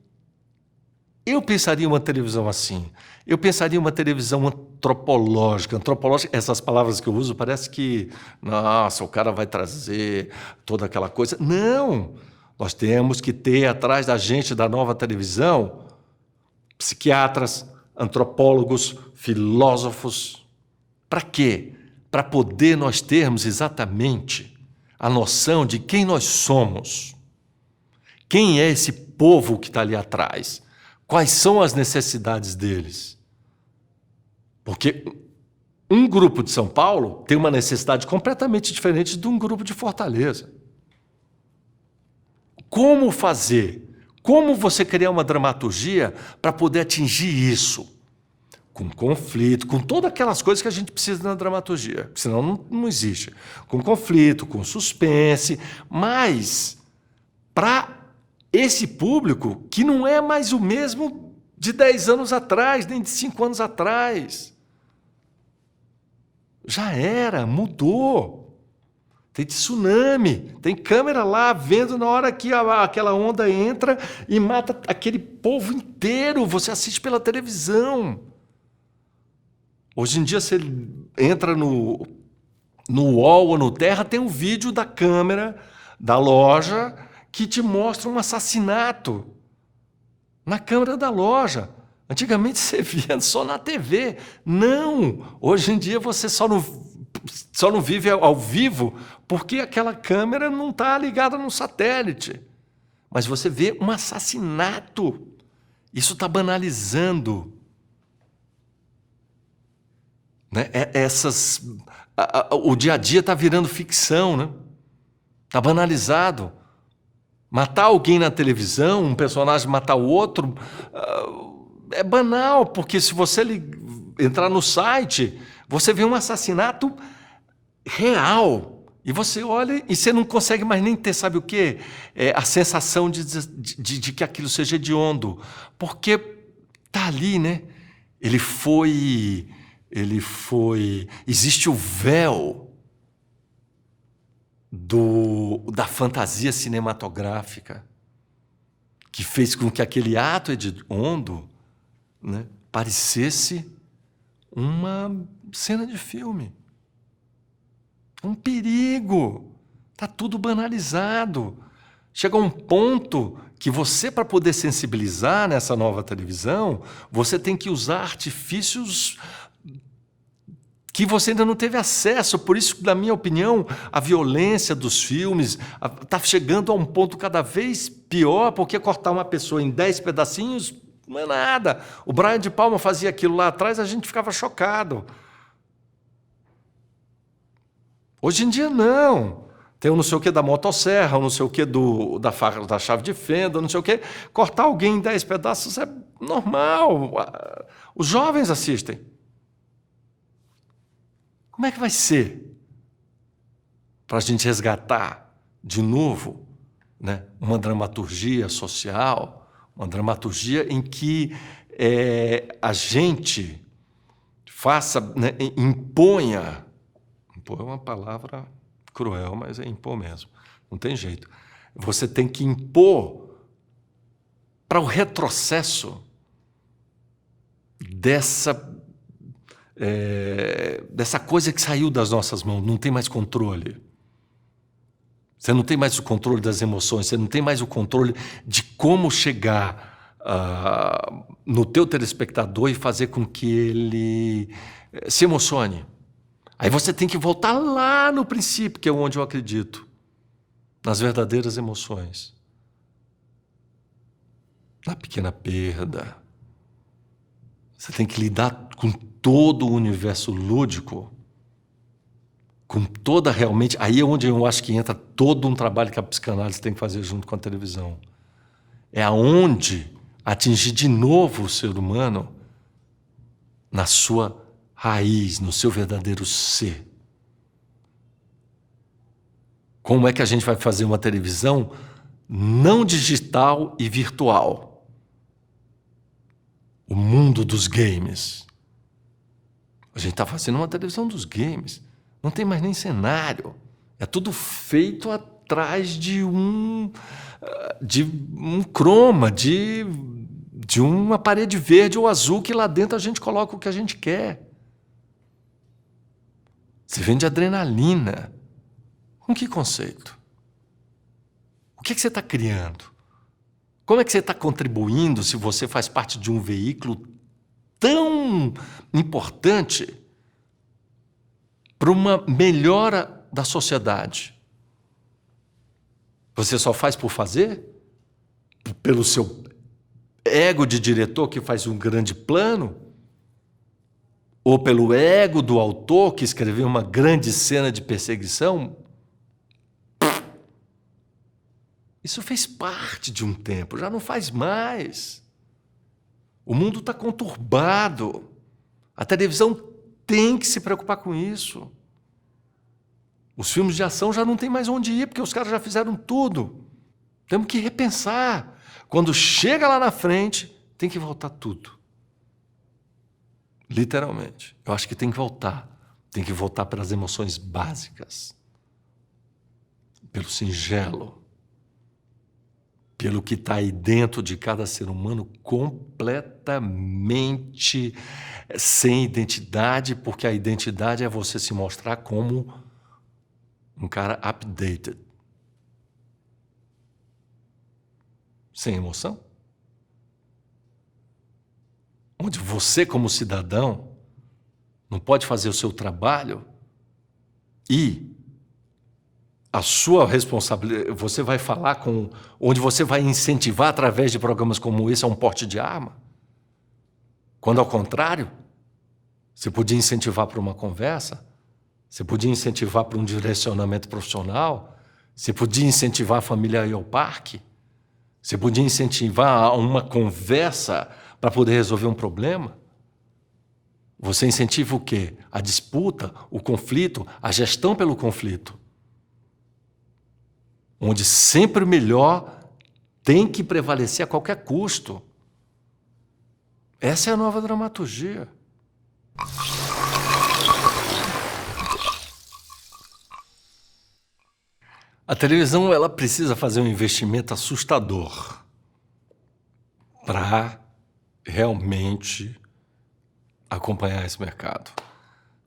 [SPEAKER 1] eu pensaria uma televisão assim. Eu pensaria uma televisão antropológica. Antropológica, essas palavras que eu uso, parece que, nossa, o cara vai trazer toda aquela coisa. Não! Nós temos que ter atrás da gente da nova televisão psiquiatras, antropólogos, filósofos. Para quê? Para poder nós termos exatamente a noção de quem nós somos. Quem é esse povo que está ali atrás? Quais são as necessidades deles? Porque um grupo de São Paulo tem uma necessidade completamente diferente de um grupo de Fortaleza. Como fazer? Como você criar uma dramaturgia para poder atingir isso? Com conflito, com todas aquelas coisas que a gente precisa na dramaturgia, senão não existe. Com conflito, com suspense, mas para esse público que não é mais o mesmo de 10 anos atrás, nem de 5 anos atrás. Já era, mudou. Tem tsunami, tem câmera lá vendo na hora que aquela onda entra e mata aquele povo inteiro. Você assiste pela televisão. Hoje em dia você entra no UOL ou no Terra, tem um vídeo da câmera da loja que te mostra um assassinato na câmera da loja. Antigamente você via só na TV. Não! Hoje em dia você só não vive ao vivo porque aquela câmera não está ligada no satélite. Mas você vê um assassinato. Isso está banalizando. Né? O dia a dia está virando ficção, né? Está banalizado. Matar alguém na televisão, um personagem matar o outro, é banal, porque se você entrar no site, você vê um assassinato real. E você olha e você não consegue mais nem ter, sabe o quê? A sensação de que aquilo seja hediondo. Porque está ali, né? Ele foi Existe o véu da fantasia cinematográfica, que fez com que aquele ato hediondo, né, parecesse uma cena de filme. Um perigo. Está tudo banalizado. Chega a um ponto que você, para poder sensibilizar nessa nova televisão, você tem que usar artifícios que você ainda não teve acesso. Por isso, na minha opinião, a violência dos filmes está chegando a um ponto cada vez pior, porque cortar uma pessoa em 10 pedacinhos não é nada. O Brian de Palma fazia aquilo lá atrás, a gente ficava chocado. Hoje em dia, não. Tem um não sei o que da motosserra, um não sei o que da chave de fenda, não sei o que. Cortar alguém em 10 pedaços é normal. Os jovens assistem. Como é que vai ser para a gente resgatar de novo, né, uma dramaturgia social, uma dramaturgia em que a gente faça, né, imponha. Impor é uma palavra cruel, mas é impor mesmo. Não tem jeito. Você tem que impor para o retrocesso dessa coisa que saiu das nossas mãos. Não tem mais controle. Você não tem mais o controle das emoções, você não tem mais o controle de como chegar no teu telespectador e fazer com que ele se emocione. Aí você tem que voltar lá no princípio, que é onde eu acredito, nas verdadeiras emoções. Na pequena perda. Você tem que lidar com todo o universo lúdico, com toda realmente... Aí é onde eu acho que entra todo um trabalho que a psicanálise tem que fazer junto com a televisão. É aonde atingir de novo o ser humano na sua raiz, no seu verdadeiro ser. Como é que a gente vai fazer uma televisão não digital e virtual? O mundo dos games. A gente está fazendo uma televisão dos games. Não tem mais nem cenário. É tudo feito atrás de um croma, de uma parede verde ou azul, que lá dentro a gente coloca o que a gente quer. Você vende adrenalina. Com que conceito? O que você está criando? Como é que você está contribuindo se você faz parte de um veículo tão importante para uma melhora da sociedade? Você só faz por fazer? Pelo seu ego de diretor que faz um grande plano? Ou pelo ego do autor que escreveu uma grande cena de perseguição? Isso fez parte de um tempo, já não faz mais. O mundo está conturbado. A televisão tem que se preocupar com isso. Os filmes de ação já não tem mais onde ir, porque os caras já fizeram tudo. Temos que repensar. Quando chega lá na frente, tem que voltar tudo. Literalmente. Eu acho que tem que voltar. Tem que voltar pelas emoções básicas. Pelo singelo. Pelo que está aí dentro de cada ser humano, completamente sem identidade, porque a identidade é você se mostrar como um cara updated. Sem emoção. Onde você, como cidadão, não pode fazer o seu trabalho e a sua responsabilidade, você vai falar com... onde você vai incentivar através de programas como esse a um porte de arma. Quando, ao contrário, você podia incentivar para uma conversa, você podia incentivar para um direcionamento profissional, você podia incentivar a família a ir ao parque, você podia incentivar uma conversa para poder resolver um problema. Você incentiva o quê? A disputa, o conflito, a gestão pelo conflito. Onde sempre o melhor tem que prevalecer a qualquer custo. Essa é a nova dramaturgia. A televisão ela precisa fazer um investimento assustador para realmente acompanhar esse mercado.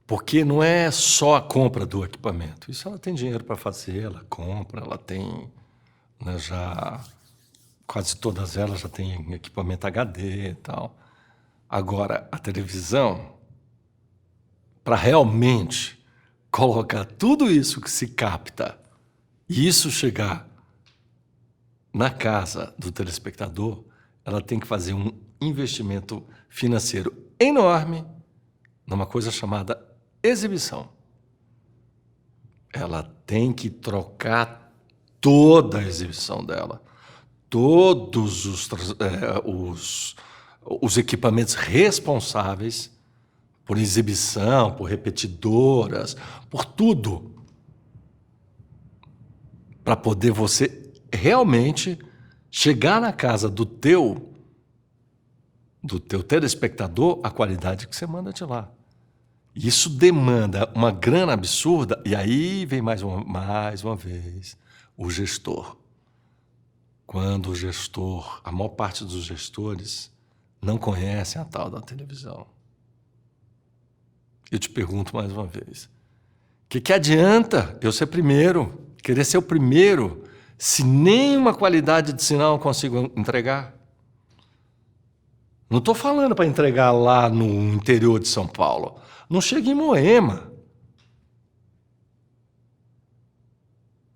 [SPEAKER 1] Porque não é só a compra do equipamento. Isso ela tem dinheiro para fazer, ela compra, ela tem, né, já quase todas elas já têm equipamento HD e tal. Agora, a televisão, para realmente colocar tudo isso que se capta e isso chegar na casa do telespectador, ela tem que fazer um investimento financeiro enorme numa coisa chamada exibição. Ela tem que trocar toda a exibição dela, todos os equipamentos responsáveis por exibição, por repetidoras, por tudo, para poder você realmente chegar na casa do teu telespectador a qualidade que você manda de lá. Isso demanda uma grana absurda, e aí vem mais uma vez o gestor. Quando o gestor, a maior parte dos gestores, não conhecem a tal da televisão. Eu te pergunto mais uma vez, o que adianta eu ser primeiro, querer ser o primeiro, se nenhuma qualidade de sinal eu consigo entregar? Não estou falando para entregar lá no interior de São Paulo. Não chega em Moema.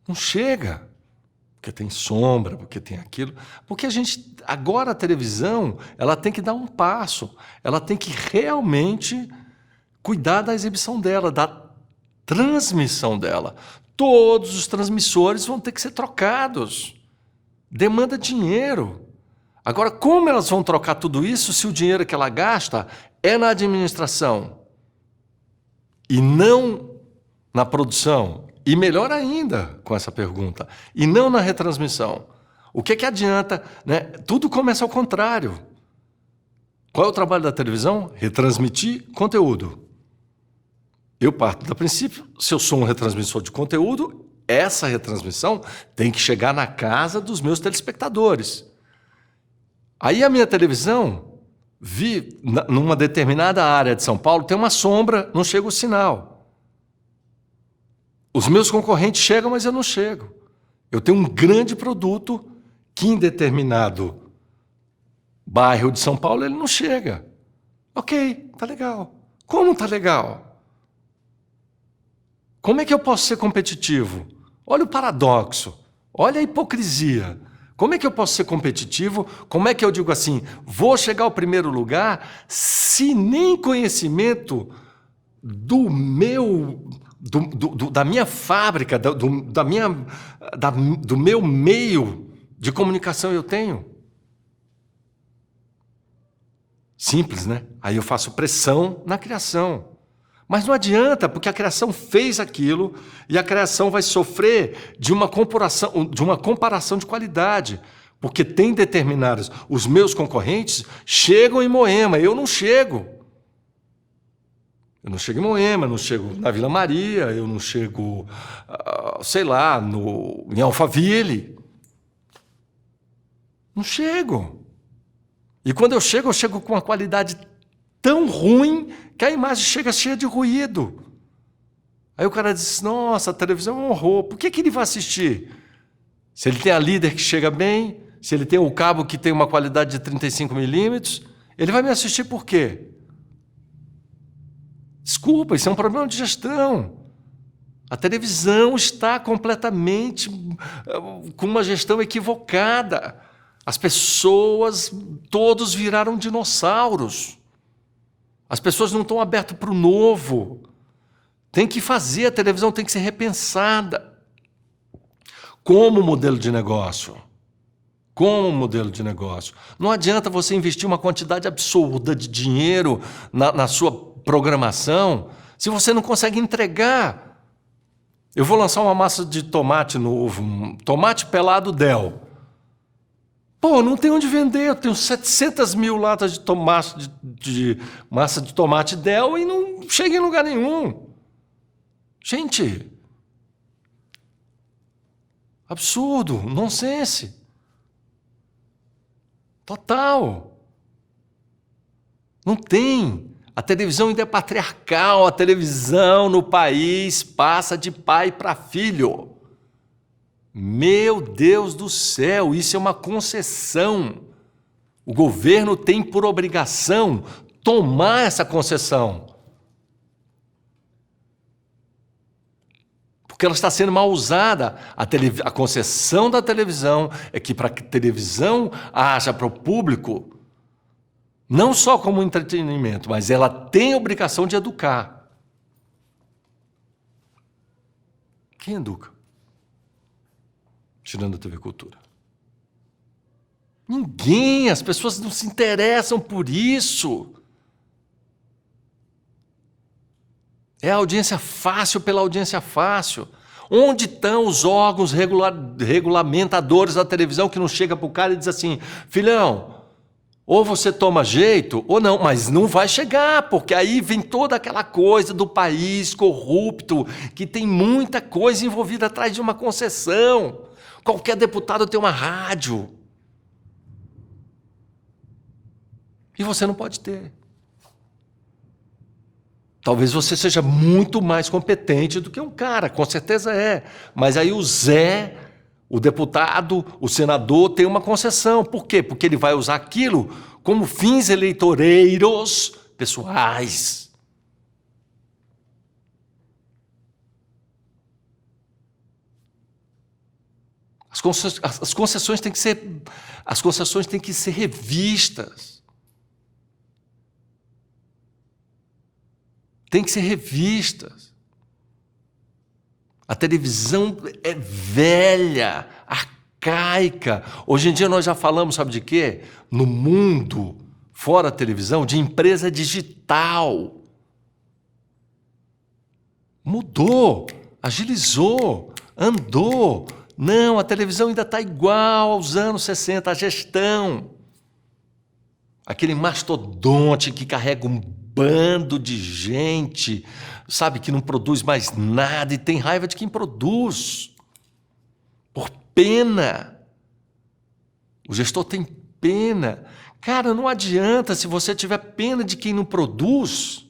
[SPEAKER 1] Não chega. Porque tem sombra, porque tem aquilo. Porque agora a televisão, ela tem que dar um passo. Ela tem que realmente cuidar da exibição dela, da transmissão dela. Todos os transmissores vão ter que ser trocados. Demanda dinheiro. Agora, como elas vão trocar tudo isso se o dinheiro que ela gasta é na administração e não na produção? E melhor ainda com essa pergunta, e não na retransmissão. O que adianta, né? Tudo começa ao contrário. Qual é o trabalho da televisão? Retransmitir conteúdo. Eu parto do princípio, se eu sou um retransmissor de conteúdo, essa retransmissão tem que chegar na casa dos meus telespectadores. Aí a minha televisão, numa determinada área de São Paulo, tem uma sombra, não chega o sinal. Os meus concorrentes chegam, mas eu não chego. Eu tenho um grande produto que em determinado bairro de São Paulo ele não chega. Ok, tá legal. Como tá legal? Como é que eu posso ser competitivo? Olha o paradoxo, olha a hipocrisia. Como é que eu posso ser competitivo? Como é que eu digo assim, vou chegar ao primeiro lugar se nem conhecimento do da minha fábrica, do meu meio de comunicação eu tenho? Simples, né? Aí eu faço pressão na criação. Mas não adianta, porque a criação fez aquilo e a criação vai sofrer de uma comparação de qualidade. Porque tem determinados... Os meus concorrentes chegam em Moema, eu não chego. Eu não chego em Moema, eu não chego na Vila Maria, eu não chego, sei lá, em Alphaville. Não chego. E quando eu chego com uma qualidade tão ruim que a imagem chega cheia de ruído. Aí o cara diz, nossa, a televisão é um horror. Por que ele vai assistir? Se ele tem a líder que chega bem, se ele tem o cabo que tem uma qualidade de 35 milímetros, ele vai me assistir por quê? Desculpa, isso é um problema de gestão. A televisão está completamente com uma gestão equivocada. As pessoas, todos viraram dinossauros. As pessoas não estão abertas para o novo. Tem que fazer, a televisão tem que ser repensada. Como modelo de negócio. Como modelo de negócio. Não adianta você investir uma quantidade absurda de dinheiro na sua programação se você não consegue entregar. Eu vou lançar uma massa de tomate novo, um tomate pelado Del. Pô, não tem onde vender, eu tenho 700 mil latas de massa de tomate Del e não chega em lugar nenhum. Gente, Absurdo, nonsense. Total. Não tem. A televisão ainda é patriarcal, a televisão no país passa de pai para filho. Meu Deus do céu, isso é uma concessão. O governo tem por obrigação tomar essa concessão. Porque ela está sendo mal usada. A concessão da televisão é que para que a televisão haja para o público, não só como entretenimento, mas ela tem a obrigação de educar. Quem educa? Tirando a TV Cultura. Ninguém, as pessoas não se interessam por isso. É a audiência fácil pela audiência fácil. Onde estão os órgãos regulamentadores da televisão que não chega para o cara e diz assim, filhão, ou você toma jeito ou não, mas não vai chegar, porque aí vem toda aquela coisa do país corrupto, que tem muita coisa envolvida atrás de uma concessão. Qualquer deputado tem uma rádio. E você não pode ter. Talvez você seja muito mais competente do que um cara, com certeza é. Mas aí o Zé, o deputado, o senador tem uma concessão. Por quê? Porque ele vai usar aquilo como fins eleitoreiros pessoais. As concessões têm que ser revistas. Tem que ser revistas. A televisão é velha, arcaica. Hoje em dia nós já falamos, sabe de quê? No mundo, fora a televisão, de empresa digital. Mudou, agilizou, andou. Não, a televisão ainda está igual aos anos 60, a gestão. Aquele mastodonte que carrega um bando de gente, sabe, que não produz mais nada e tem raiva de quem produz. Por pena. O gestor tem pena. Cara, não adianta se você tiver pena de quem não produz.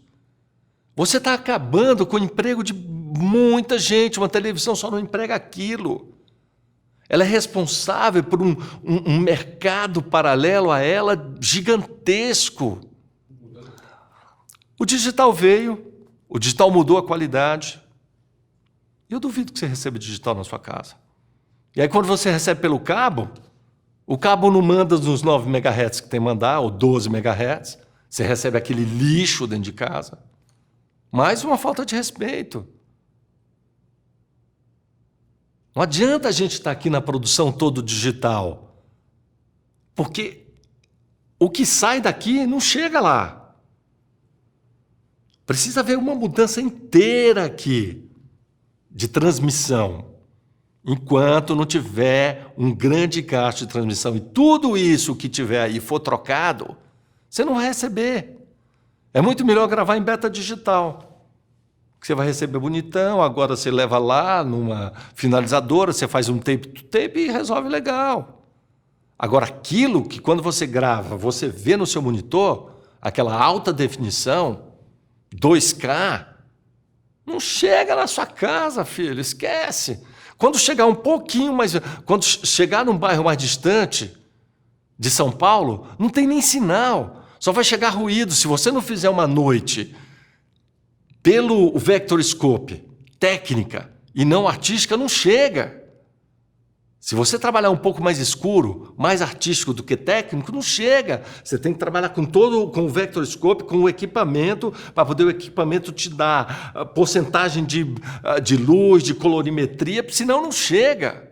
[SPEAKER 1] Você está acabando com o emprego de muita gente. Uma televisão só não emprega aquilo. Ela é responsável por um mercado paralelo a ela gigantesco. O digital veio, o digital mudou a qualidade. Eu duvido que você receba digital na sua casa. E aí quando você recebe pelo cabo, o cabo não manda nos 9 MHz que tem que mandar, ou 12 MHz. Você recebe aquele lixo dentro de casa. Mais uma falta de respeito. Não adianta a gente estar aqui na produção todo digital, porque o que sai daqui não chega lá. Precisa haver uma mudança inteira aqui de transmissão, enquanto não tiver um grande gasto de transmissão e tudo isso que tiver aí for trocado, você não vai receber. É muito melhor gravar em beta digital. Você vai receber bonitão, agora você leva lá numa finalizadora, você faz um tape e resolve legal. Agora, aquilo que quando você grava, você vê no seu monitor, aquela alta definição, 2K, não chega na sua casa, filho, esquece. Quando chegar um pouquinho mais... Quando chegar num bairro mais distante de São Paulo, não tem nem sinal, só vai chegar ruído. Se você não fizer uma noite... pelo Vectorscope, técnica e não artística, não chega. Se você trabalhar um pouco mais escuro, mais artístico do que técnico, não chega. Você tem que trabalhar com o Vectorscope, com o equipamento, para poder o equipamento te dar porcentagem de luz, de colorimetria, senão não chega.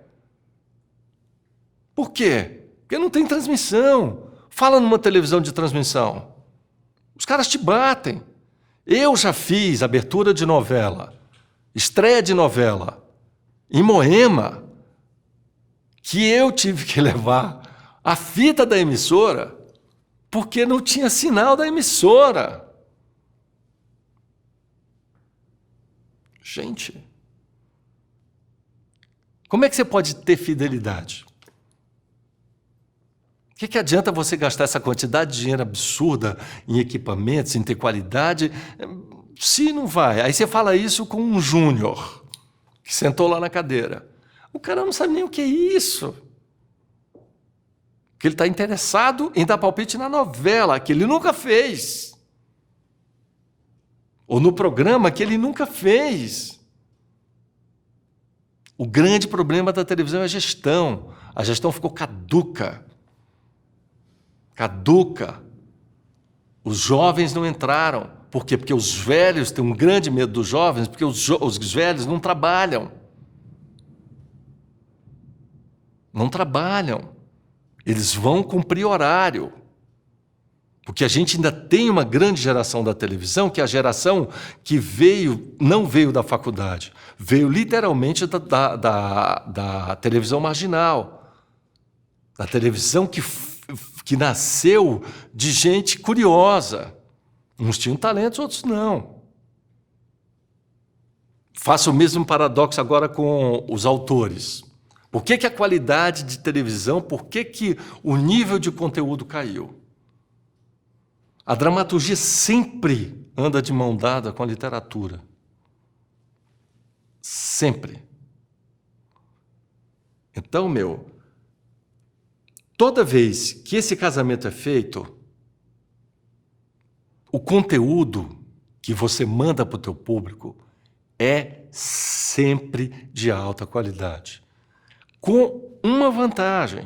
[SPEAKER 1] Por quê? Porque não tem transmissão. Fala numa televisão de transmissão. Os caras te batem. Eu já fiz abertura de novela, estreia de novela, em Moema, que eu tive que levar a fita da emissora porque não tinha sinal da emissora. Gente, Como é que você pode ter fidelidade? O que adianta você gastar essa quantidade de dinheiro absurda em equipamentos, em ter qualidade, se não vai? Aí você fala isso com um júnior que sentou lá na cadeira. O cara não sabe nem o que é isso. Que ele está interessado em dar palpite na novela, que ele nunca fez. Ou no programa que ele nunca fez. O grande problema da televisão é a gestão. A gestão ficou caduca. Os jovens não entraram. Por quê? Porque os velhos têm um grande medo dos jovens, porque os velhos não trabalham. Não trabalham. Eles vão cumprir horário. Porque a gente ainda tem uma grande geração da televisão, que é a geração que não veio da faculdade, veio literalmente da televisão marginal, da televisão que nasceu de gente curiosa. Uns tinham talentos, outros não. Faço o mesmo paradoxo agora com os autores. Por que a qualidade de televisão, por que o nível de conteúdo caiu? A dramaturgia sempre anda de mão dada com a literatura. Sempre. Então, toda vez que esse casamento é feito, o conteúdo que você manda para o teu público é sempre de alta qualidade. Com uma vantagem.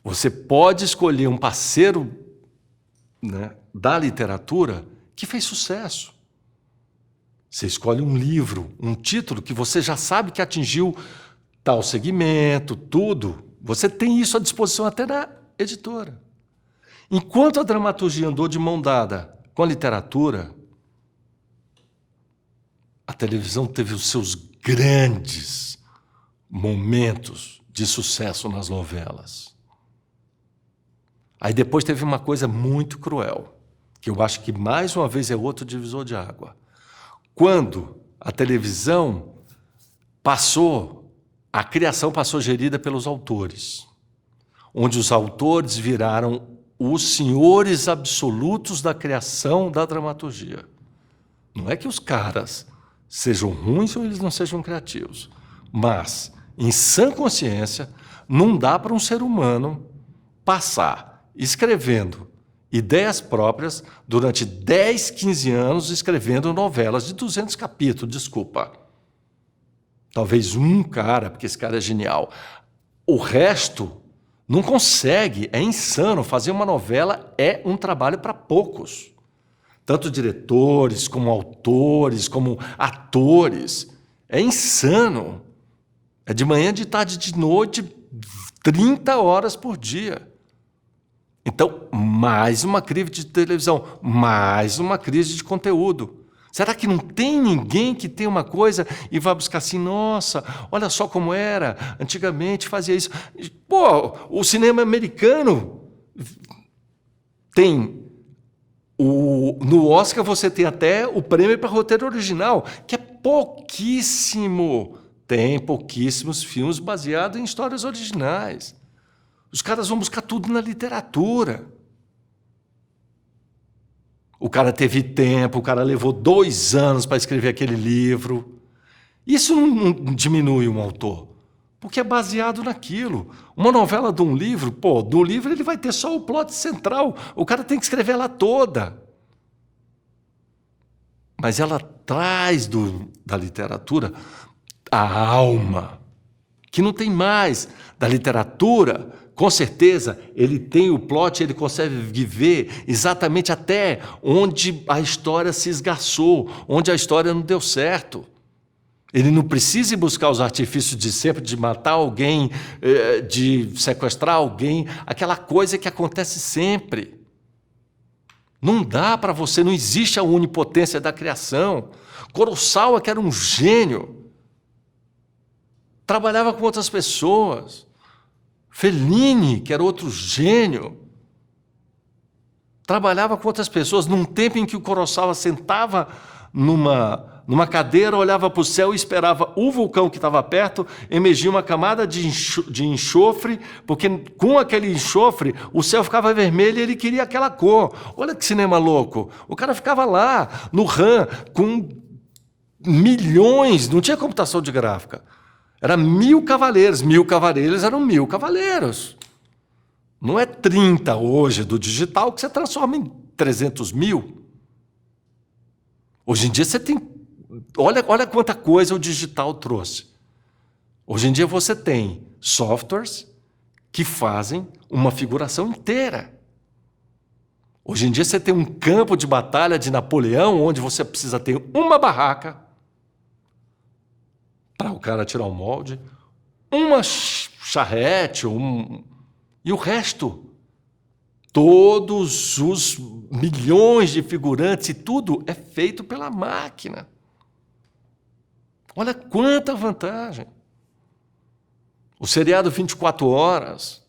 [SPEAKER 1] Você pode escolher um parceiro, né, da literatura que fez sucesso. Você escolhe um livro, um título que você já sabe que atingiu tal segmento, tudo. Você tem isso à disposição até na editora. Enquanto a dramaturgia andou de mão dada com a literatura, a televisão teve os seus grandes momentos de sucesso nas novelas. Aí depois teve uma coisa muito cruel, que eu acho que mais uma vez é outro divisor de água. Quando a televisão a criação passou gerida pelos autores, onde os autores viraram os senhores absolutos da criação da dramaturgia. Não é que os caras sejam ruins ou eles não sejam criativos, mas, em sã consciência, não dá para um ser humano passar escrevendo ideias próprias durante 10, 15 anos, escrevendo novelas de 200 capítulos, desculpa. Talvez um cara, porque esse cara é genial. O resto não consegue, é insano. Fazer uma novela é um trabalho para poucos. Tanto diretores, como autores, como atores. É insano. É de manhã, de tarde, de noite, 30 horas por dia. Então, mais uma crise de televisão, mais uma crise de conteúdo. Será que não tem ninguém que tem uma coisa e vai buscar assim, nossa, olha só como era, antigamente fazia isso. Pô, o cinema americano tem, no Oscar você tem até o prêmio para roteiro original, que é pouquíssimo. Tem pouquíssimos filmes baseados em histórias originais. Os caras vão buscar tudo na literatura. O cara teve tempo, o cara levou 2 anos para escrever aquele livro. Isso não diminui um autor, porque é baseado naquilo. Uma novela de um livro, do livro ele vai ter só o plot central. O cara tem que escrever ela toda. Mas ela traz da literatura a alma, que não tem mais. Da literatura, com certeza, ele tem o plot, ele consegue viver exatamente até onde a história se esgarçou, onde a história não deu certo. Ele não precisa ir buscar os artifícios de sempre, de matar alguém, de sequestrar alguém, aquela coisa que acontece sempre. Não dá para você, não existe a onipotência da criação. Kurosawa, que era um gênio, trabalhava com outras pessoas. Fellini, que era outro gênio, trabalhava com outras pessoas. Num tempo em que o Kurosawa sentava numa numa cadeira, olhava para o céu e esperava o vulcão que estava perto emergir uma camada de enxofre, porque com aquele enxofre o céu ficava vermelho e ele queria aquela cor. Olha que cinema louco. O cara ficava lá, no RAM, com milhões, não tinha computação de gráfica. Era 1000 cavaleiros. 1000 cavaleiros eram 1000 cavaleiros. Não é 30 hoje do digital que você transforma em 300 mil. Hoje em dia você tem... Olha quanta coisa o digital trouxe. Hoje em dia você tem softwares que fazem uma figuração inteira. Hoje em dia você tem um campo de batalha de Napoleão onde você precisa ter uma barraca para o cara tirar o molde, uma charrete, e o resto, todos os milhões de figurantes e tudo é feito pela máquina. Olha quanta vantagem. O seriado 24 horas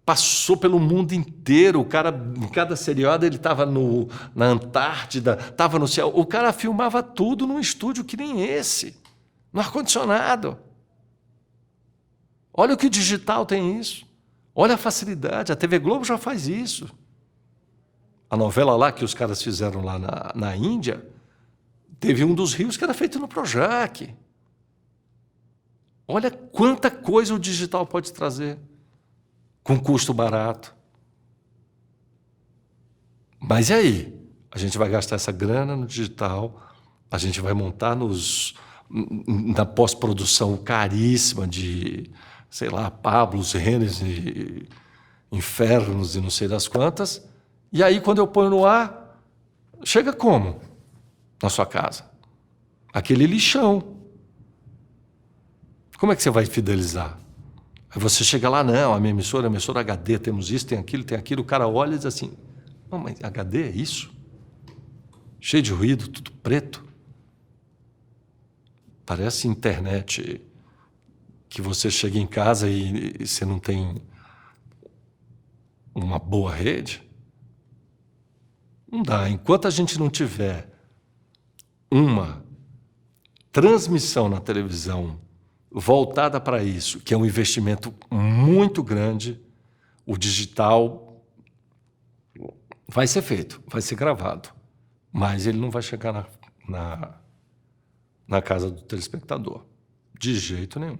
[SPEAKER 1] passou pelo mundo inteiro. O cara, em cada seriado, ele estava na Antártida, estava no céu. O cara filmava tudo num estúdio que nem esse, no ar-condicionado. Olha o que o digital tem isso. Olha a facilidade. A TV Globo já faz isso. A novela lá que os caras fizeram lá na Índia, teve um dos rios que era feito no Projac. Olha quanta coisa o digital pode trazer, com custo barato. Mas e aí? A gente vai gastar essa grana no digital, a gente vai montar na pós-produção caríssima de, sei lá, Pablos, Renes e Infernos e não sei das quantas, e aí quando eu ponho no ar, chega como? Na sua casa. Aquele lixão. Como é que você vai fidelizar? Aí você chega lá, não, a minha emissora HD, temos isso, tem aquilo, o cara olha e diz assim, não, mas HD é isso? Cheio de ruído, tudo preto. Parece internet que você chega em casa e você não tem uma boa rede. Não dá. Enquanto a gente não tiver uma transmissão na televisão voltada para isso, que é um investimento muito grande, o digital vai ser feito, vai ser gravado, mas ele não vai chegar na casa do telespectador, de jeito nenhum.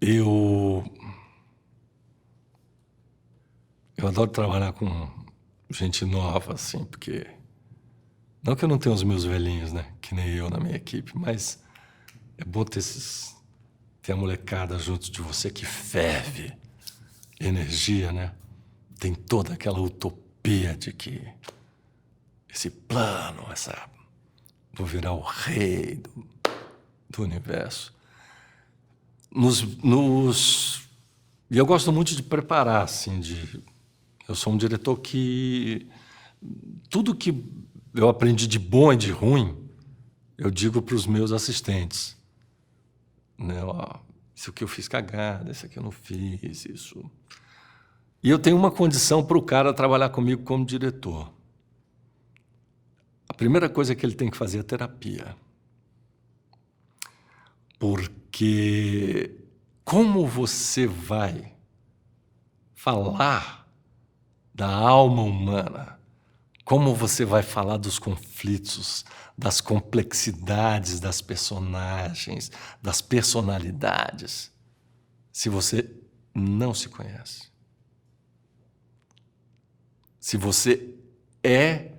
[SPEAKER 1] Eu adoro trabalhar com gente nova, assim, porque... Não que eu não tenha os meus velhinhos, né? Que nem eu na minha equipe, mas é bom ter a molecada junto de você que ferve energia, né? Tem toda aquela utopia de que esse plano, vou virar o rei do universo. E eu gosto muito de preparar, assim, eu sou um diretor que... Tudo que eu aprendi de bom e de ruim, eu digo para os meus assistentes. Né? Ó, isso aqui eu fiz cagada, isso aqui eu não fiz, isso... E eu tenho uma condição para o cara trabalhar comigo como diretor. A primeira coisa que ele tem que fazer é terapia. Porque como você vai falar da alma humana, como você vai falar dos conflitos, das complexidades das personagens, das personalidades, se você não se conhece? Se você é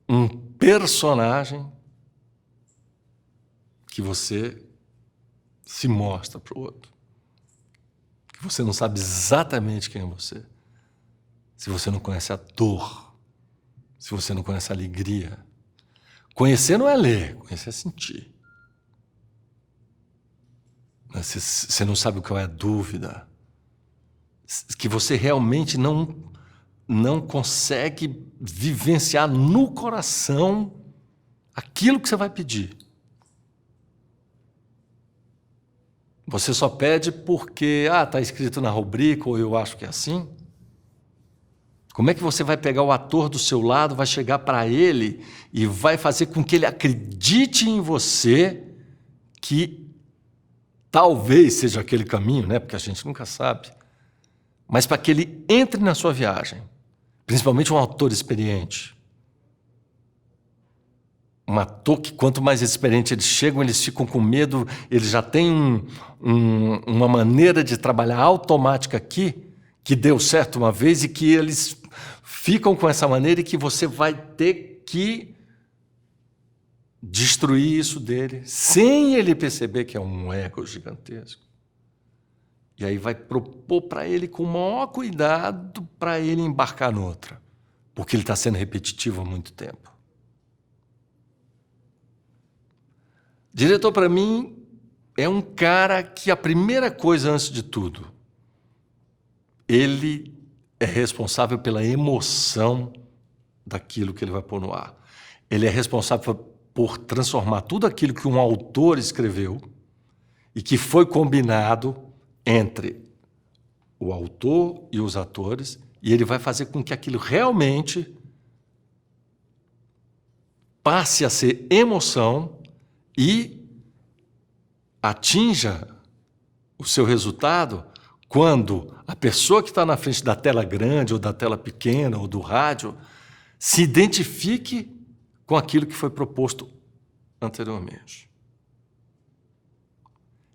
[SPEAKER 1] um personagem que você se mostra para o outro, que você não sabe exatamente quem é você, se você não conhece a dor, se você não conhece a alegria. Conhecer não é ler, conhecer é sentir. Você não sabe o que é a dúvida, que você realmente não consegue vivenciar no coração aquilo que você vai pedir. Você só pede porque, está escrito na rubrica, ou eu acho que é assim? Como é que você vai pegar o ator do seu lado, vai chegar para ele e vai fazer com que ele acredite em você que talvez seja aquele caminho, né? Porque a gente nunca sabe, mas para que ele entre na sua viagem, principalmente um ator experiente. Um ator que, quanto mais experiente eles chegam, eles ficam com medo, eles já têm uma maneira de trabalhar automática aqui, que deu certo uma vez e que eles ficam com essa maneira e que você vai ter que destruir isso dele, sem ele perceber que é um ego gigantesco. E aí vai propor para ele com o maior cuidado para ele embarcar noutra, porque ele está sendo repetitivo há muito tempo. Diretor, para mim, é um cara que a primeira coisa, antes de tudo, ele é responsável pela emoção daquilo que ele vai pôr no ar. Ele é responsável por transformar tudo aquilo que um autor escreveu e que foi combinado entre o autor e os atores, e ele vai fazer com que aquilo realmente passe a ser emoção e atinja o seu resultado quando a pessoa que está na frente da tela grande ou da tela pequena ou do rádio se identifique com aquilo que foi proposto anteriormente.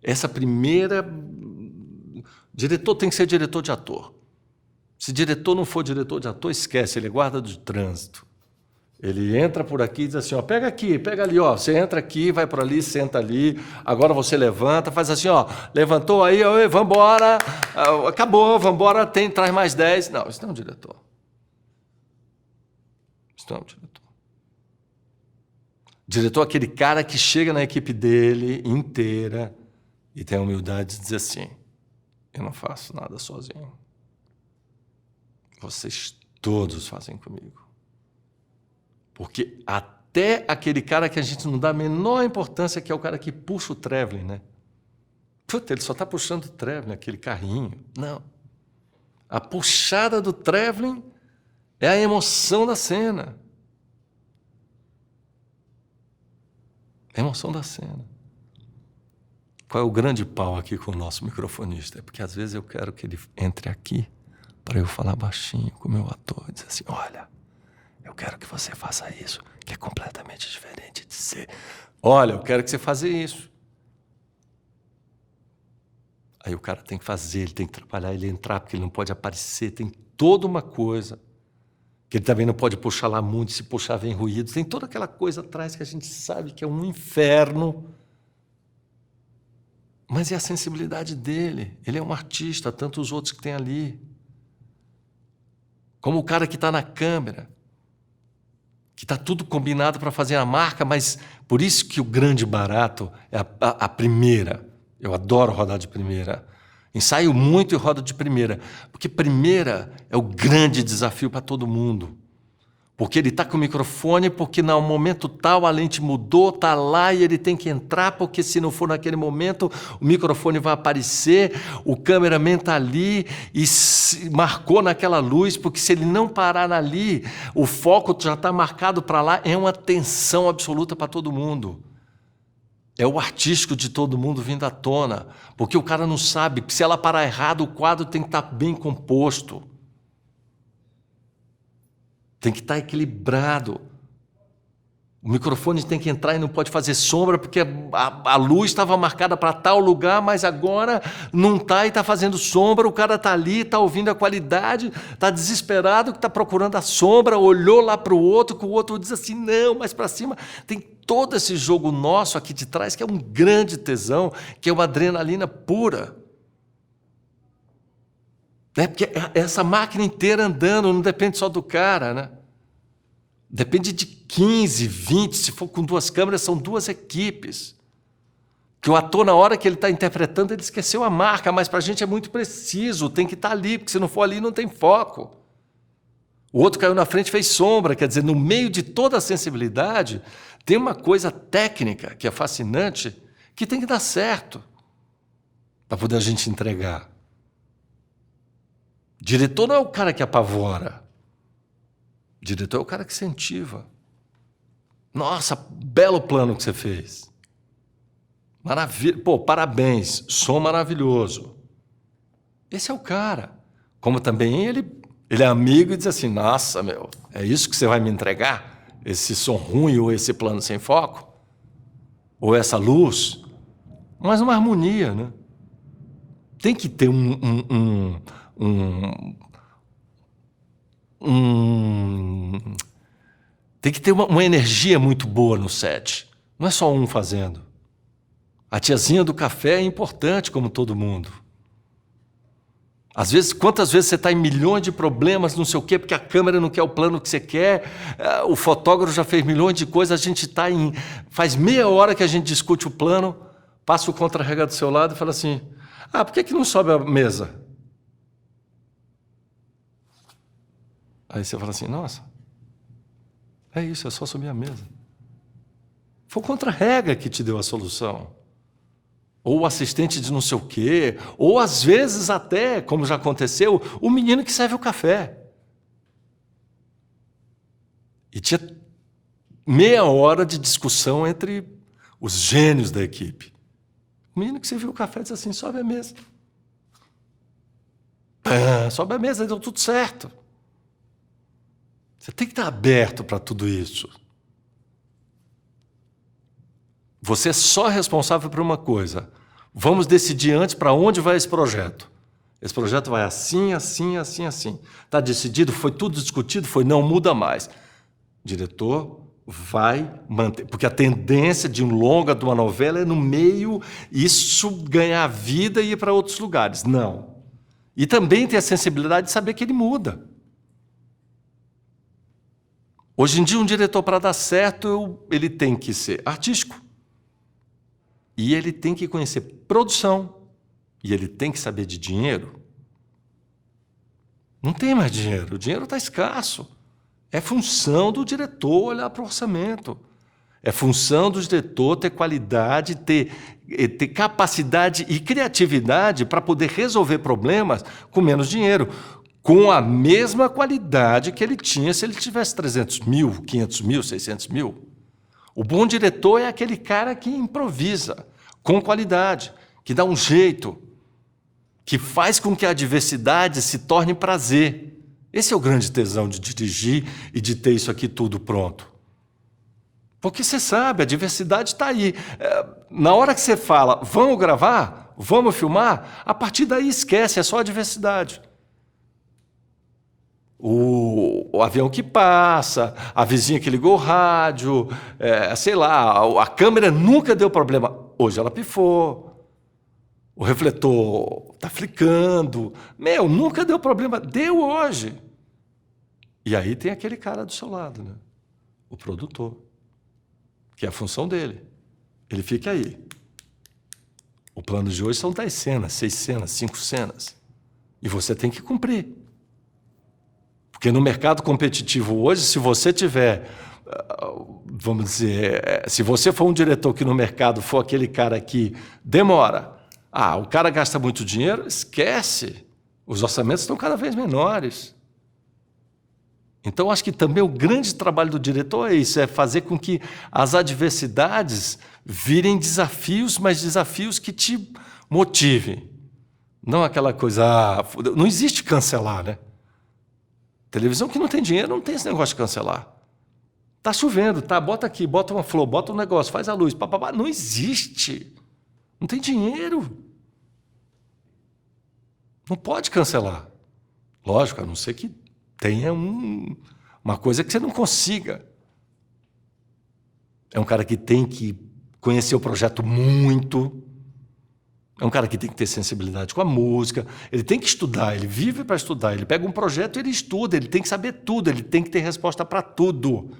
[SPEAKER 1] Essa primeira... Diretor tem que ser diretor de ator. Se diretor não for diretor de ator, esquece, ele é guarda de trânsito. Ele entra por aqui e diz assim, pega aqui, pega ali, você entra aqui, vai por ali, senta ali, agora você levanta, faz assim, levantou aí, vamos embora, acabou, vamos embora, traz mais 10. Não, isso não é um diretor. Isso não é um diretor. Diretor é aquele cara que chega na equipe dele inteira e tem a humildade de dizer assim, eu não faço nada sozinho. Vocês todos fazem comigo. Porque até aquele cara que a gente não dá a menor importância, que é o cara que puxa o traveling, né? Puta, ele só está puxando o traveling, aquele carrinho. Não. A puxada do traveling é a emoção da cena. É a emoção da cena. Qual é o grande pau aqui com o nosso microfonista? É porque às vezes eu quero que ele entre aqui para eu falar baixinho com o meu ator e dizer assim, olha, eu quero que você faça isso, que é completamente diferente de dizer, olha, eu quero que você faça isso. Aí o cara tem que fazer, ele tem que trabalhar, ele entrar, porque ele não pode aparecer, tem toda uma coisa, que ele também não pode puxar lá muito, se puxar vem ruído, tem toda aquela coisa atrás que a gente sabe que é um inferno, mas é a sensibilidade dele, ele é um artista, tanto os outros que tem ali, como o cara que está na câmera, que está tudo combinado para fazer a marca, mas por isso que o grande barato é a primeira. Eu adoro rodar de primeira. Ensaio muito e rodo de primeira, porque primeira é o grande desafio para todo mundo. Porque ele está com o microfone, porque no momento tal a lente mudou, está lá e ele tem que entrar, porque se não for naquele momento, o microfone vai aparecer, o cameraman está ali e marcou naquela luz, porque se ele não parar ali, o foco já está marcado para lá, é uma tensão absoluta para todo mundo. É o artístico de todo mundo vindo à tona, porque o cara não sabe, se ela parar errado, o quadro tem que estar bem composto. Tem que estar equilibrado. O microfone tem que entrar e não pode fazer sombra, porque a luz estava marcada para tal lugar, mas agora não está e está fazendo sombra, o cara está ali, está ouvindo a qualidade, está desesperado, que está procurando a sombra, olhou lá para o outro, que o outro diz assim, não, mas para cima. Tem todo esse jogo nosso aqui de trás, que é um grande tesão, que é uma adrenalina pura. Porque essa máquina inteira andando, não depende só do cara, né? Depende de 15, 20, se for com 2 câmeras, são 2 equipes. Que o ator, na hora que ele está interpretando, ele esqueceu a marca, mas para a gente é muito preciso, tem que estar ali, porque se não for ali, não tem foco. O outro caiu na frente e fez sombra, quer dizer, no meio de toda a sensibilidade, tem uma coisa técnica que é fascinante, que tem que dar certo. para poder a gente entregar. Diretor não é o cara que apavora. Diretor é o cara que incentiva. Nossa, belo plano que você fez. Maravilha. Pô, parabéns, som maravilhoso. Esse é o cara. Como também ele é amigo e diz assim, nossa, meu, é isso que você vai me entregar? Esse som ruim ou esse plano sem foco? Ou essa luz? Mas uma harmonia, né? Tem que ter tem que ter uma energia muito boa no set. Não é só um fazendo. A tiazinha do café é importante como todo mundo. Às vezes, quantas vezes você está em milhões de problemas, não sei o quê, porque a câmera não quer o plano que você quer, o fotógrafo já fez milhões de coisas, a gente está em... Faz meia hora que a gente discute o plano, passa o contra-regra do seu lado e fala assim, por que não sobe a mesa? Aí você fala assim, nossa, é isso, é só subir a mesa. Foi o contra-regra que te deu a solução. Ou o assistente de não sei o quê, ou às vezes até, como já aconteceu, o menino que serve o café. E tinha meia hora de discussão entre os gênios da equipe. O menino que serviu o café disse assim, sobe a mesa. Sobe a mesa, deu tudo certo. Você tem que estar aberto para tudo isso. Você é só responsável por uma coisa. Vamos decidir antes para onde vai esse projeto. Esse projeto vai assim, assim, assim, assim. Está decidido? Foi tudo discutido? Foi? Não muda mais. O diretor vai manter. Porque a tendência de um longa, de uma novela, é no meio isso ganhar vida e ir para outros lugares. Não. E também tem a sensibilidade de saber que ele muda. Hoje em dia, um diretor, para dar certo, ele tem que ser artístico. E ele tem que conhecer produção. E ele tem que saber de dinheiro. Não tem mais dinheiro. O dinheiro está escasso. É função do diretor olhar para o orçamento. É função do diretor ter qualidade, ter capacidade e criatividade para poder resolver problemas com menos dinheiro. Com a mesma qualidade que ele tinha se ele tivesse 300 mil, 500 mil, 600 mil. O bom diretor é aquele cara que improvisa, com qualidade, que dá um jeito, que faz com que a adversidade se torne prazer. Esse é o grande tesão de dirigir e de ter isso aqui tudo pronto. Porque você sabe, a diversidade está aí. Na hora que você fala, vamos gravar, vamos filmar, a partir daí esquece, é só a diversidade. O avião que passa, a vizinha que ligou o rádio, sei lá, a câmera nunca deu problema. Hoje ela pifou, o refletor está flicando. Nunca deu problema, deu hoje. E aí tem aquele cara do seu lado, né? O produtor, que é a função dele. Ele fica aí. O plano de hoje são 10 cenas, 6 cenas, 5 cenas. E você tem que cumprir. Porque no mercado competitivo hoje, se você tiver, vamos dizer, se você for um diretor que no mercado for aquele cara que demora, o cara gasta muito dinheiro, esquece. Os orçamentos estão cada vez menores. Então, acho que também o grande trabalho do diretor é isso, é fazer com que as adversidades virem desafios, mas desafios que te motivem. Não aquela coisa... não existe cancelar, né? Televisão que não tem dinheiro não tem esse negócio de cancelar. Tá chovendo, tá? Bota aqui, bota uma flor, bota um negócio, faz a luz, papapá. Não existe. Não tem dinheiro. Não pode cancelar. Lógico, a não ser que tenha uma coisa que você não consiga. É um cara que tem que conhecer o projeto muito. É um cara que tem que ter sensibilidade com a música, ele tem que estudar, ele vive para estudar, ele pega um projeto e ele estuda, ele tem que saber tudo, ele tem que ter resposta para tudo.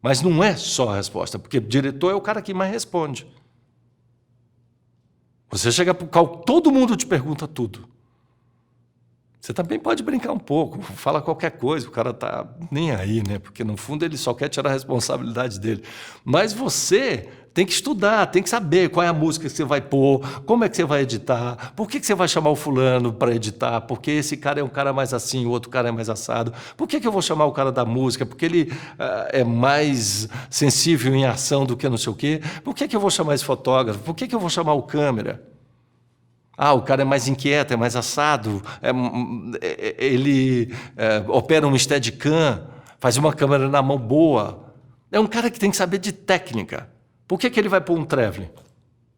[SPEAKER 1] Mas não é só a resposta, porque o diretor é o cara que mais responde. Você chega para o carro, todo mundo te pergunta tudo. Você também pode brincar um pouco, fala qualquer coisa, o cara está nem aí, né? Porque no fundo ele só quer tirar a responsabilidade dele. Mas você Tem que estudar, tem que saber qual é a música que você vai pôr, como é que você vai editar, por que você vai chamar o fulano para editar, porque esse cara é um cara mais assim, o outro cara é mais assado. Por que eu vou chamar o cara da música? Porque ele é mais sensível em ação do que não sei o quê. Por que eu vou chamar esse fotógrafo? Por que eu vou chamar o câmera? O cara é mais inquieto, é mais assado, ele opera um Steadicam, faz uma câmera na mão boa. É um cara que tem que saber de técnica. Por que ele vai pôr um traveling?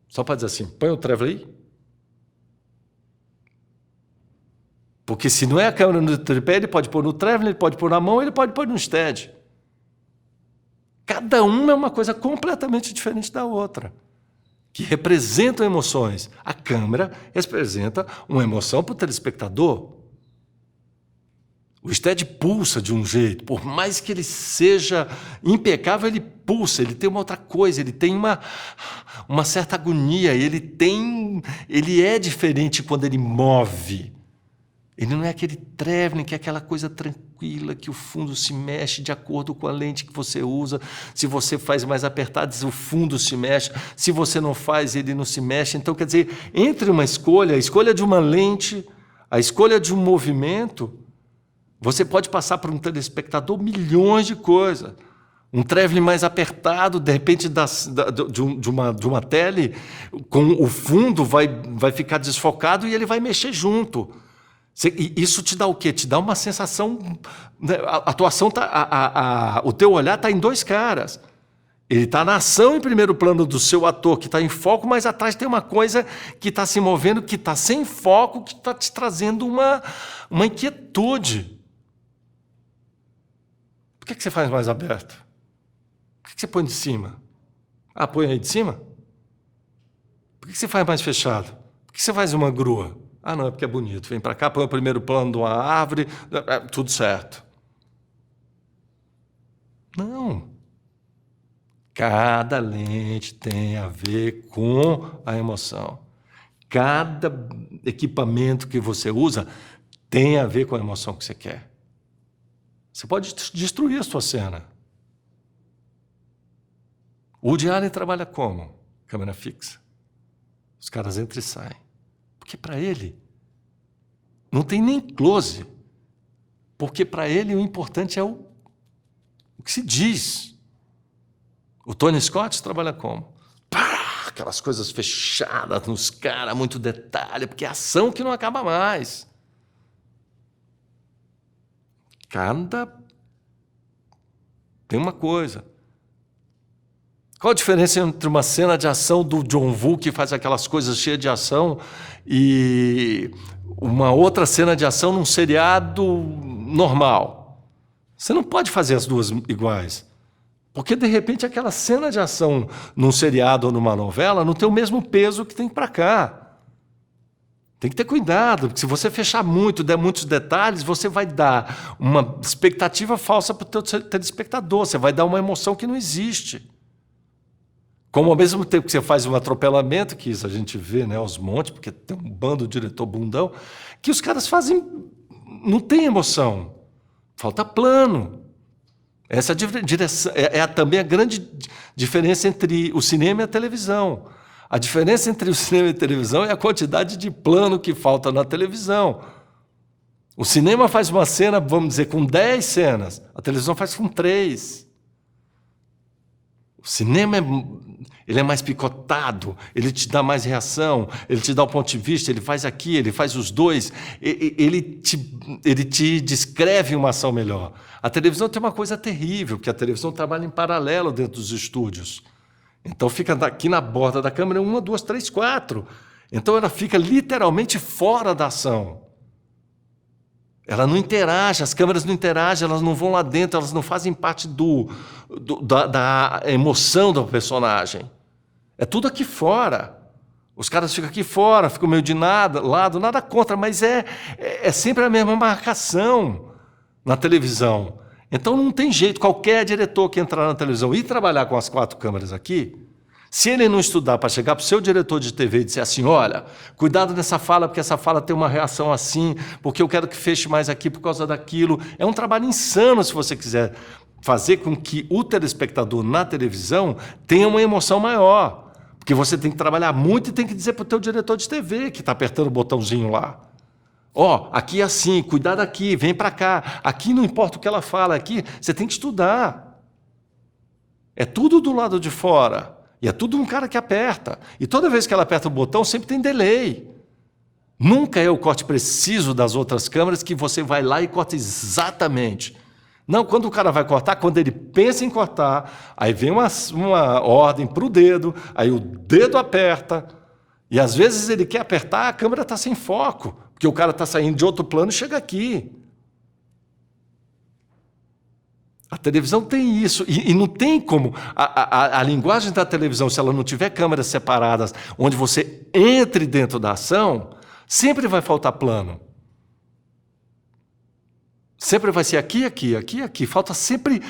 [SPEAKER 1] Só para dizer assim, põe o traveling aí. Porque se não é a câmera no tripé, ele pode pôr no traveling, ele pode pôr na mão, ele pode pôr no stead. Cada uma é uma coisa completamente diferente da outra, que representam emoções. A câmera representa uma emoção para o telespectador. O stead pulsa de um jeito, por mais que ele seja impecável, ele pulsa, ele tem uma outra coisa, ele tem uma certa agonia, ele é diferente quando ele move. Ele não é aquele traveling, que é aquela coisa tranquila, que o fundo se mexe de acordo com a lente que você usa. Se você faz mais apertado, o fundo se mexe. Se você não faz, ele não se mexe. Então, quer dizer, entre uma escolha, a escolha de uma lente, a escolha de um movimento, você pode passar para um telespectador milhões de coisas. Um traveling mais apertado, de repente, de uma tele, com o fundo vai ficar desfocado e ele vai mexer junto. Isso te dá o quê? Te dá uma sensação... A atuação o teu olhar está em dois caras. Ele está na ação em primeiro plano do seu ator, que está em foco, mas atrás tem uma coisa que está se movendo, que está sem foco, que está te trazendo uma inquietude. Por que você faz mais aberto? Por que você põe de cima? Põe aí de cima? Por que você faz mais fechado? Por que você faz uma grua? Não, é porque é bonito. Vem para cá, põe o primeiro plano de uma árvore, tudo certo. Não. Cada lente tem a ver com a emoção. Cada equipamento que você usa tem a ver com a emoção que você quer. Você pode destruir a sua cena. O Woody Allen trabalha como? Câmera fixa. Os caras entram e saem. Porque para ele não tem nem close. Porque para ele o importante é o que se diz. O Tony Scott trabalha como? Aquelas coisas fechadas nos caras, muito detalhe, porque é ação que não acaba mais. Tem uma coisa. Qual a diferença entre uma cena de ação do John Woo, que faz aquelas coisas cheias de ação, e uma outra cena de ação num seriado normal? Você não pode fazer as duas iguais. Porque, de repente, aquela cena de ação num seriado ou numa novela não tem o mesmo peso que tem para cá. Tem que ter cuidado, porque se você fechar muito, der muitos detalhes, você vai dar uma expectativa falsa para o teu telespectador, você vai dar uma emoção que não existe. Como ao mesmo tempo que você faz um atropelamento, que isso a gente vê, né, aos montes, porque tem um bando de diretor bundão, que os caras fazem, não tem emoção, falta plano. Essa direção é também a grande diferença entre o cinema e a televisão. A diferença entre o cinema e a televisão é a quantidade de plano que falta na televisão. O cinema faz uma cena, vamos dizer, com 10 cenas. A televisão faz com 3. O cinema ele é mais picotado, ele te dá mais reação, ele te dá o ponto de vista, ele faz aqui, ele faz os dois, ele te descreve uma ação melhor. A televisão tem uma coisa terrível, porque a televisão trabalha em paralelo dentro dos estúdios. Então fica aqui na borda da câmera 1, 2, 3, 4. Então ela fica literalmente fora da ação. Ela não interage, as câmeras não interagem, elas não vão lá dentro, elas não fazem parte da emoção do personagem. É tudo aqui fora. Os caras ficam aqui fora, ficam meio de lado, nada contra, mas é sempre a mesma marcação na televisão. Então não tem jeito, qualquer diretor que entrar na televisão e trabalhar com as 4 câmeras aqui, se ele não estudar para chegar para o seu diretor de TV e dizer assim, olha, cuidado nessa fala, porque essa fala tem uma reação assim, porque eu quero que feche mais aqui por causa daquilo. É um trabalho insano se você quiser fazer com que o telespectador na televisão tenha uma emoção maior. Porque você tem que trabalhar muito e tem que dizer para o teu diretor de TV que está apertando o botãozinho lá. Ó, aqui é assim, cuidado aqui, vem para cá. Aqui não importa o que ela fala, aqui você tem que estudar. É tudo do lado de fora. E é tudo um cara que aperta. E toda vez que ela aperta o botão, sempre tem delay. Nunca é o corte preciso das outras câmeras que você vai lá e corta exatamente. Não, quando o cara vai cortar, quando ele pensa em cortar, aí vem uma ordem para o dedo, aí o dedo aperta, e às vezes ele quer apertar, a câmera está sem foco, porque o cara está saindo de outro plano e chega aqui. A televisão tem isso, e não tem como. A linguagem da televisão, se ela não tiver câmeras separadas, onde você entre dentro da ação, sempre vai faltar plano. Sempre vai ser aqui, aqui, aqui, aqui. Falta sempre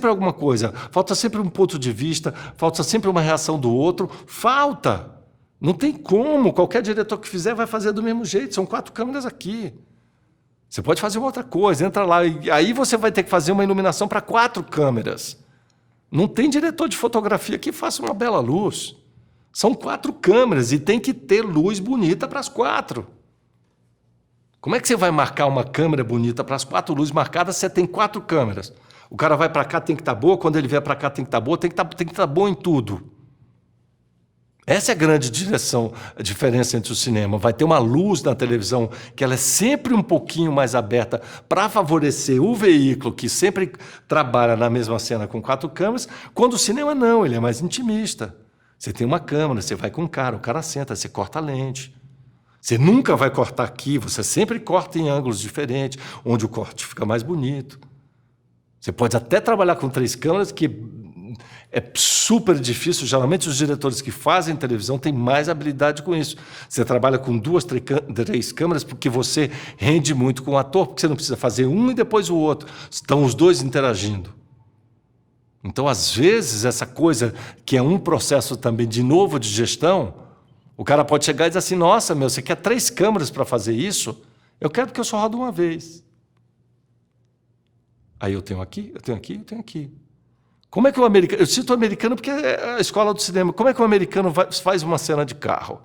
[SPEAKER 1] alguma coisa. Falta sempre um ponto de vista. Falta sempre uma reação do outro. Falta. Não tem como. Qualquer diretor que fizer vai fazer do mesmo jeito. São 4 câmeras aqui. Você pode fazer uma outra coisa. Entra lá. E aí você vai ter que fazer uma iluminação para 4 câmeras. Não tem diretor de fotografia que faça uma bela luz. São 4 câmeras e tem que ter luz bonita para as 4. Como é que você vai marcar uma câmera bonita para as 4 luzes marcadas se você tem 4 câmeras? O cara vai para cá, tem que estar boa, quando ele vier para cá tem que estar boa, tem que estar boa em tudo. Essa é a grande diferença entre o cinema. Vai ter uma luz na televisão que ela é sempre um pouquinho mais aberta para favorecer o veículo que sempre trabalha na mesma cena com 4 câmeras, quando o cinema não, ele é mais intimista. Você tem uma câmera, você vai com o cara senta, você corta a lente. Você nunca vai cortar aqui, você sempre corta em ângulos diferentes, onde o corte fica mais bonito. Você pode até trabalhar com 3 câmeras, que é super difícil. Geralmente os diretores que fazem televisão têm mais habilidade com isso. Você trabalha com 2, 3 câmeras porque você rende muito com o ator, porque você não precisa fazer um e depois o outro. Estão os dois interagindo. Então, às vezes, essa coisa que é um processo também de novo de gestão, o cara pode chegar e dizer assim, nossa, você quer 3 câmeras para fazer isso? Eu quero porque eu só rodo uma vez. Aí eu tenho aqui, eu tenho aqui, eu tenho aqui. Como é que o americano... Eu cito o americano porque é a escola do cinema. Como é que o americano faz uma cena de carro?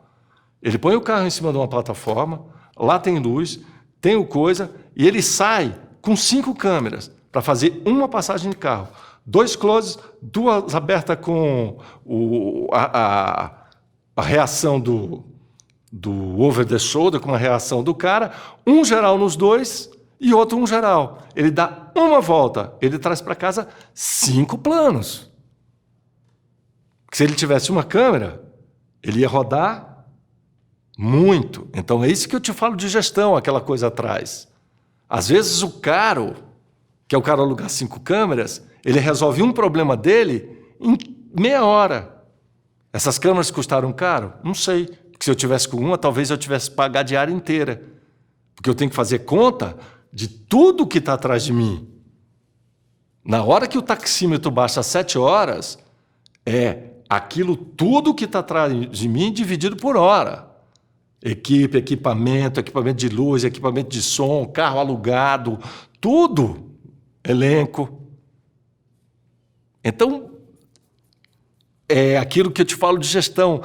[SPEAKER 1] Ele põe o carro em cima de uma plataforma, lá tem luz, tem o coisa, e ele sai com 5 câmeras para fazer uma passagem de carro. 2 closes, 2 abertas com a reação do over the shoulder, com a reação do cara, um geral nos 2 e outro um geral. Ele dá uma volta, ele traz para casa 5 planos. Se ele tivesse uma câmera, ele ia rodar muito. Então é isso que eu te falo de gestão, aquela coisa atrás. Às vezes o caro, que é o cara alugar 5 câmeras, ele resolve um problema dele em meia hora. Essas câmeras custaram caro? Não sei. Porque se eu tivesse com uma, talvez eu tivesse que pagar a diária inteira. Porque eu tenho que fazer conta de tudo que está atrás de mim. Na hora que o taxímetro baixa às 7 horas, é aquilo tudo que está atrás de mim dividido por hora. Equipe, equipamento de luz, equipamento de som, carro alugado, tudo. Elenco. Então, é aquilo que eu te falo de gestão.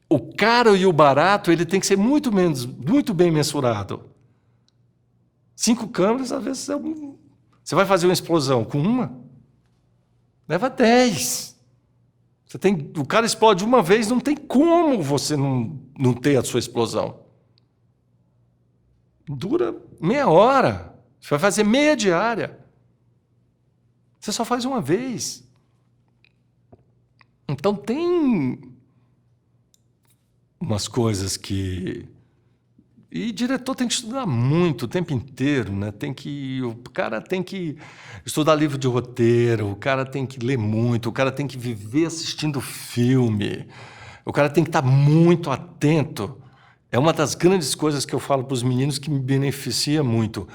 [SPEAKER 1] O caro e o barato, ele tem que ser muito bem mensurado. 5 câmeras, às vezes, você vai fazer uma explosão com uma, leva 10. O cara explode uma vez, não tem como você não ter a sua explosão. Dura meia hora. Você vai fazer meia diária. Você só faz uma vez. Então tem umas coisas que... E diretor tem que estudar muito, o tempo inteiro, né? O cara tem que estudar livro de roteiro, o cara tem que ler muito, o cara tem que viver assistindo filme, o cara tem que estar muito atento. É uma das grandes coisas que eu falo para os meninos que me beneficia muito.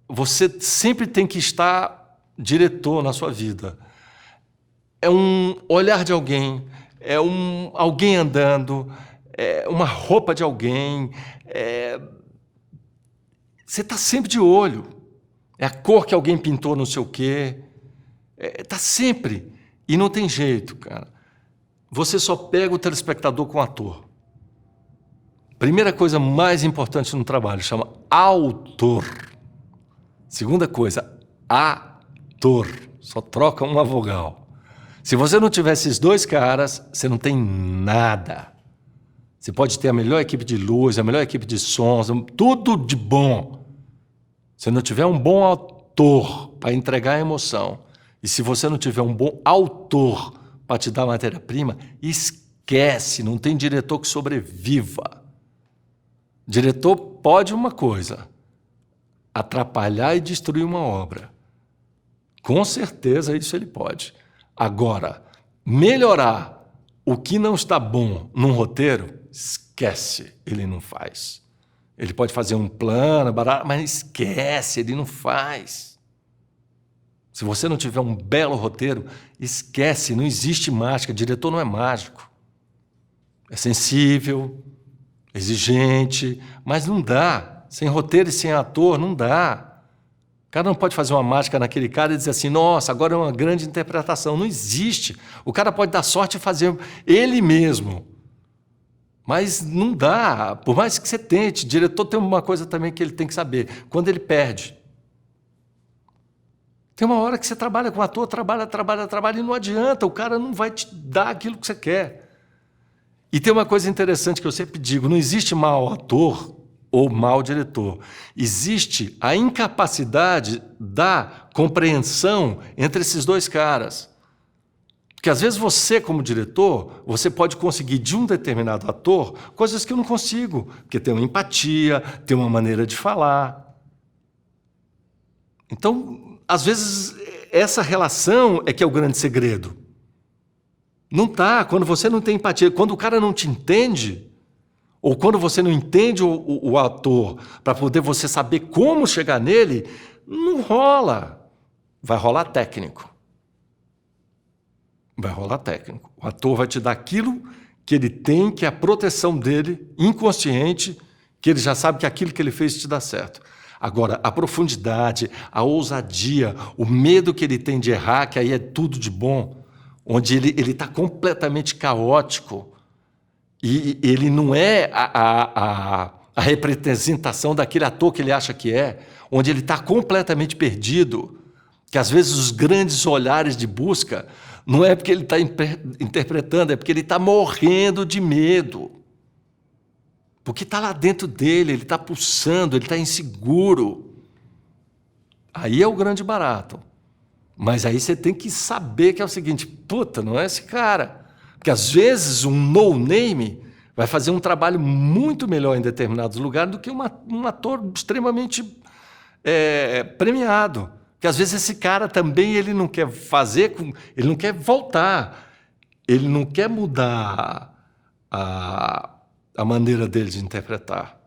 [SPEAKER 1] Você sempre tem que estar diretor na sua vida. É um olhar de alguém, é alguém andando, é uma roupa de alguém. Você está sempre de olho. é a cor que alguém pintou não sei o quê. Tá sempre. E não tem jeito, cara. Você só pega o telespectador com o ator. Primeira coisa mais importante no trabalho, chama autor. Segunda coisa, ator. Só troca uma vogal. Se você não tiver esses dois caras, você não tem nada. Você pode ter a melhor equipe de luz, a melhor equipe de sons, tudo de bom. Se não tiver um bom autor para entregar a emoção, e se você não tiver um bom autor para te dar matéria-prima, esquece, não tem diretor que sobreviva. Diretor pode uma coisa, atrapalhar e destruir uma obra. Com certeza isso ele pode. Agora, melhorar o que não está bom num roteiro, esquece, ele não faz. Ele pode fazer um plano, mas esquece, ele não faz. Se você não tiver um belo roteiro, esquece, não existe mágica, diretor não é mágico. É sensível, exigente, mas não dá. Sem roteiro e sem ator, não dá. O cara não pode fazer uma mágica naquele cara e dizer assim, nossa, agora é uma grande interpretação. Não existe. O cara pode dar sorte e fazer ele mesmo. Mas não dá. Por mais que você tente, o diretor tem uma coisa também que ele tem que saber. Quando ele perde. Tem uma hora que você trabalha com o ator, trabalha e não adianta. O cara não vai te dar aquilo que você quer. E tem uma coisa interessante que eu sempre digo, não existe mau ator ou mau diretor. Existe a incapacidade da compreensão entre esses dois caras. Porque às vezes você, como diretor, você pode conseguir de um determinado ator coisas que eu não consigo, porque tem uma empatia, tem uma maneira de falar. Então, às vezes, essa relação é que é o grande segredo. Não tá, quando você não tem empatia, quando o cara não te entende, ou quando você não entende o ator para poder você saber como chegar nele, não rola. Vai rolar técnico. Vai rolar técnico. O ator vai te dar aquilo que ele tem, que é a proteção dele, inconsciente, que ele já sabe que aquilo que ele fez te dá certo. Agora, a profundidade, a ousadia, o medo que ele tem de errar, que aí é tudo de bom, onde ele está completamente caótico, e ele não é a representação daquele ator que ele acha que é, onde ele está completamente perdido, que às vezes os grandes olhares de busca não é porque ele está interpretando, é porque ele está morrendo de medo. Porque está lá dentro dele, ele está pulsando, ele está inseguro. Aí é o grande barato. Mas aí você tem que saber que é o seguinte, puta, não é esse cara. Porque às vezes um no-name vai fazer um trabalho muito melhor em determinados lugares do que um ator extremamente premiado. Porque às vezes esse cara também ele não quer fazer, ele não quer voltar, ele não quer mudar a maneira dele de interpretar.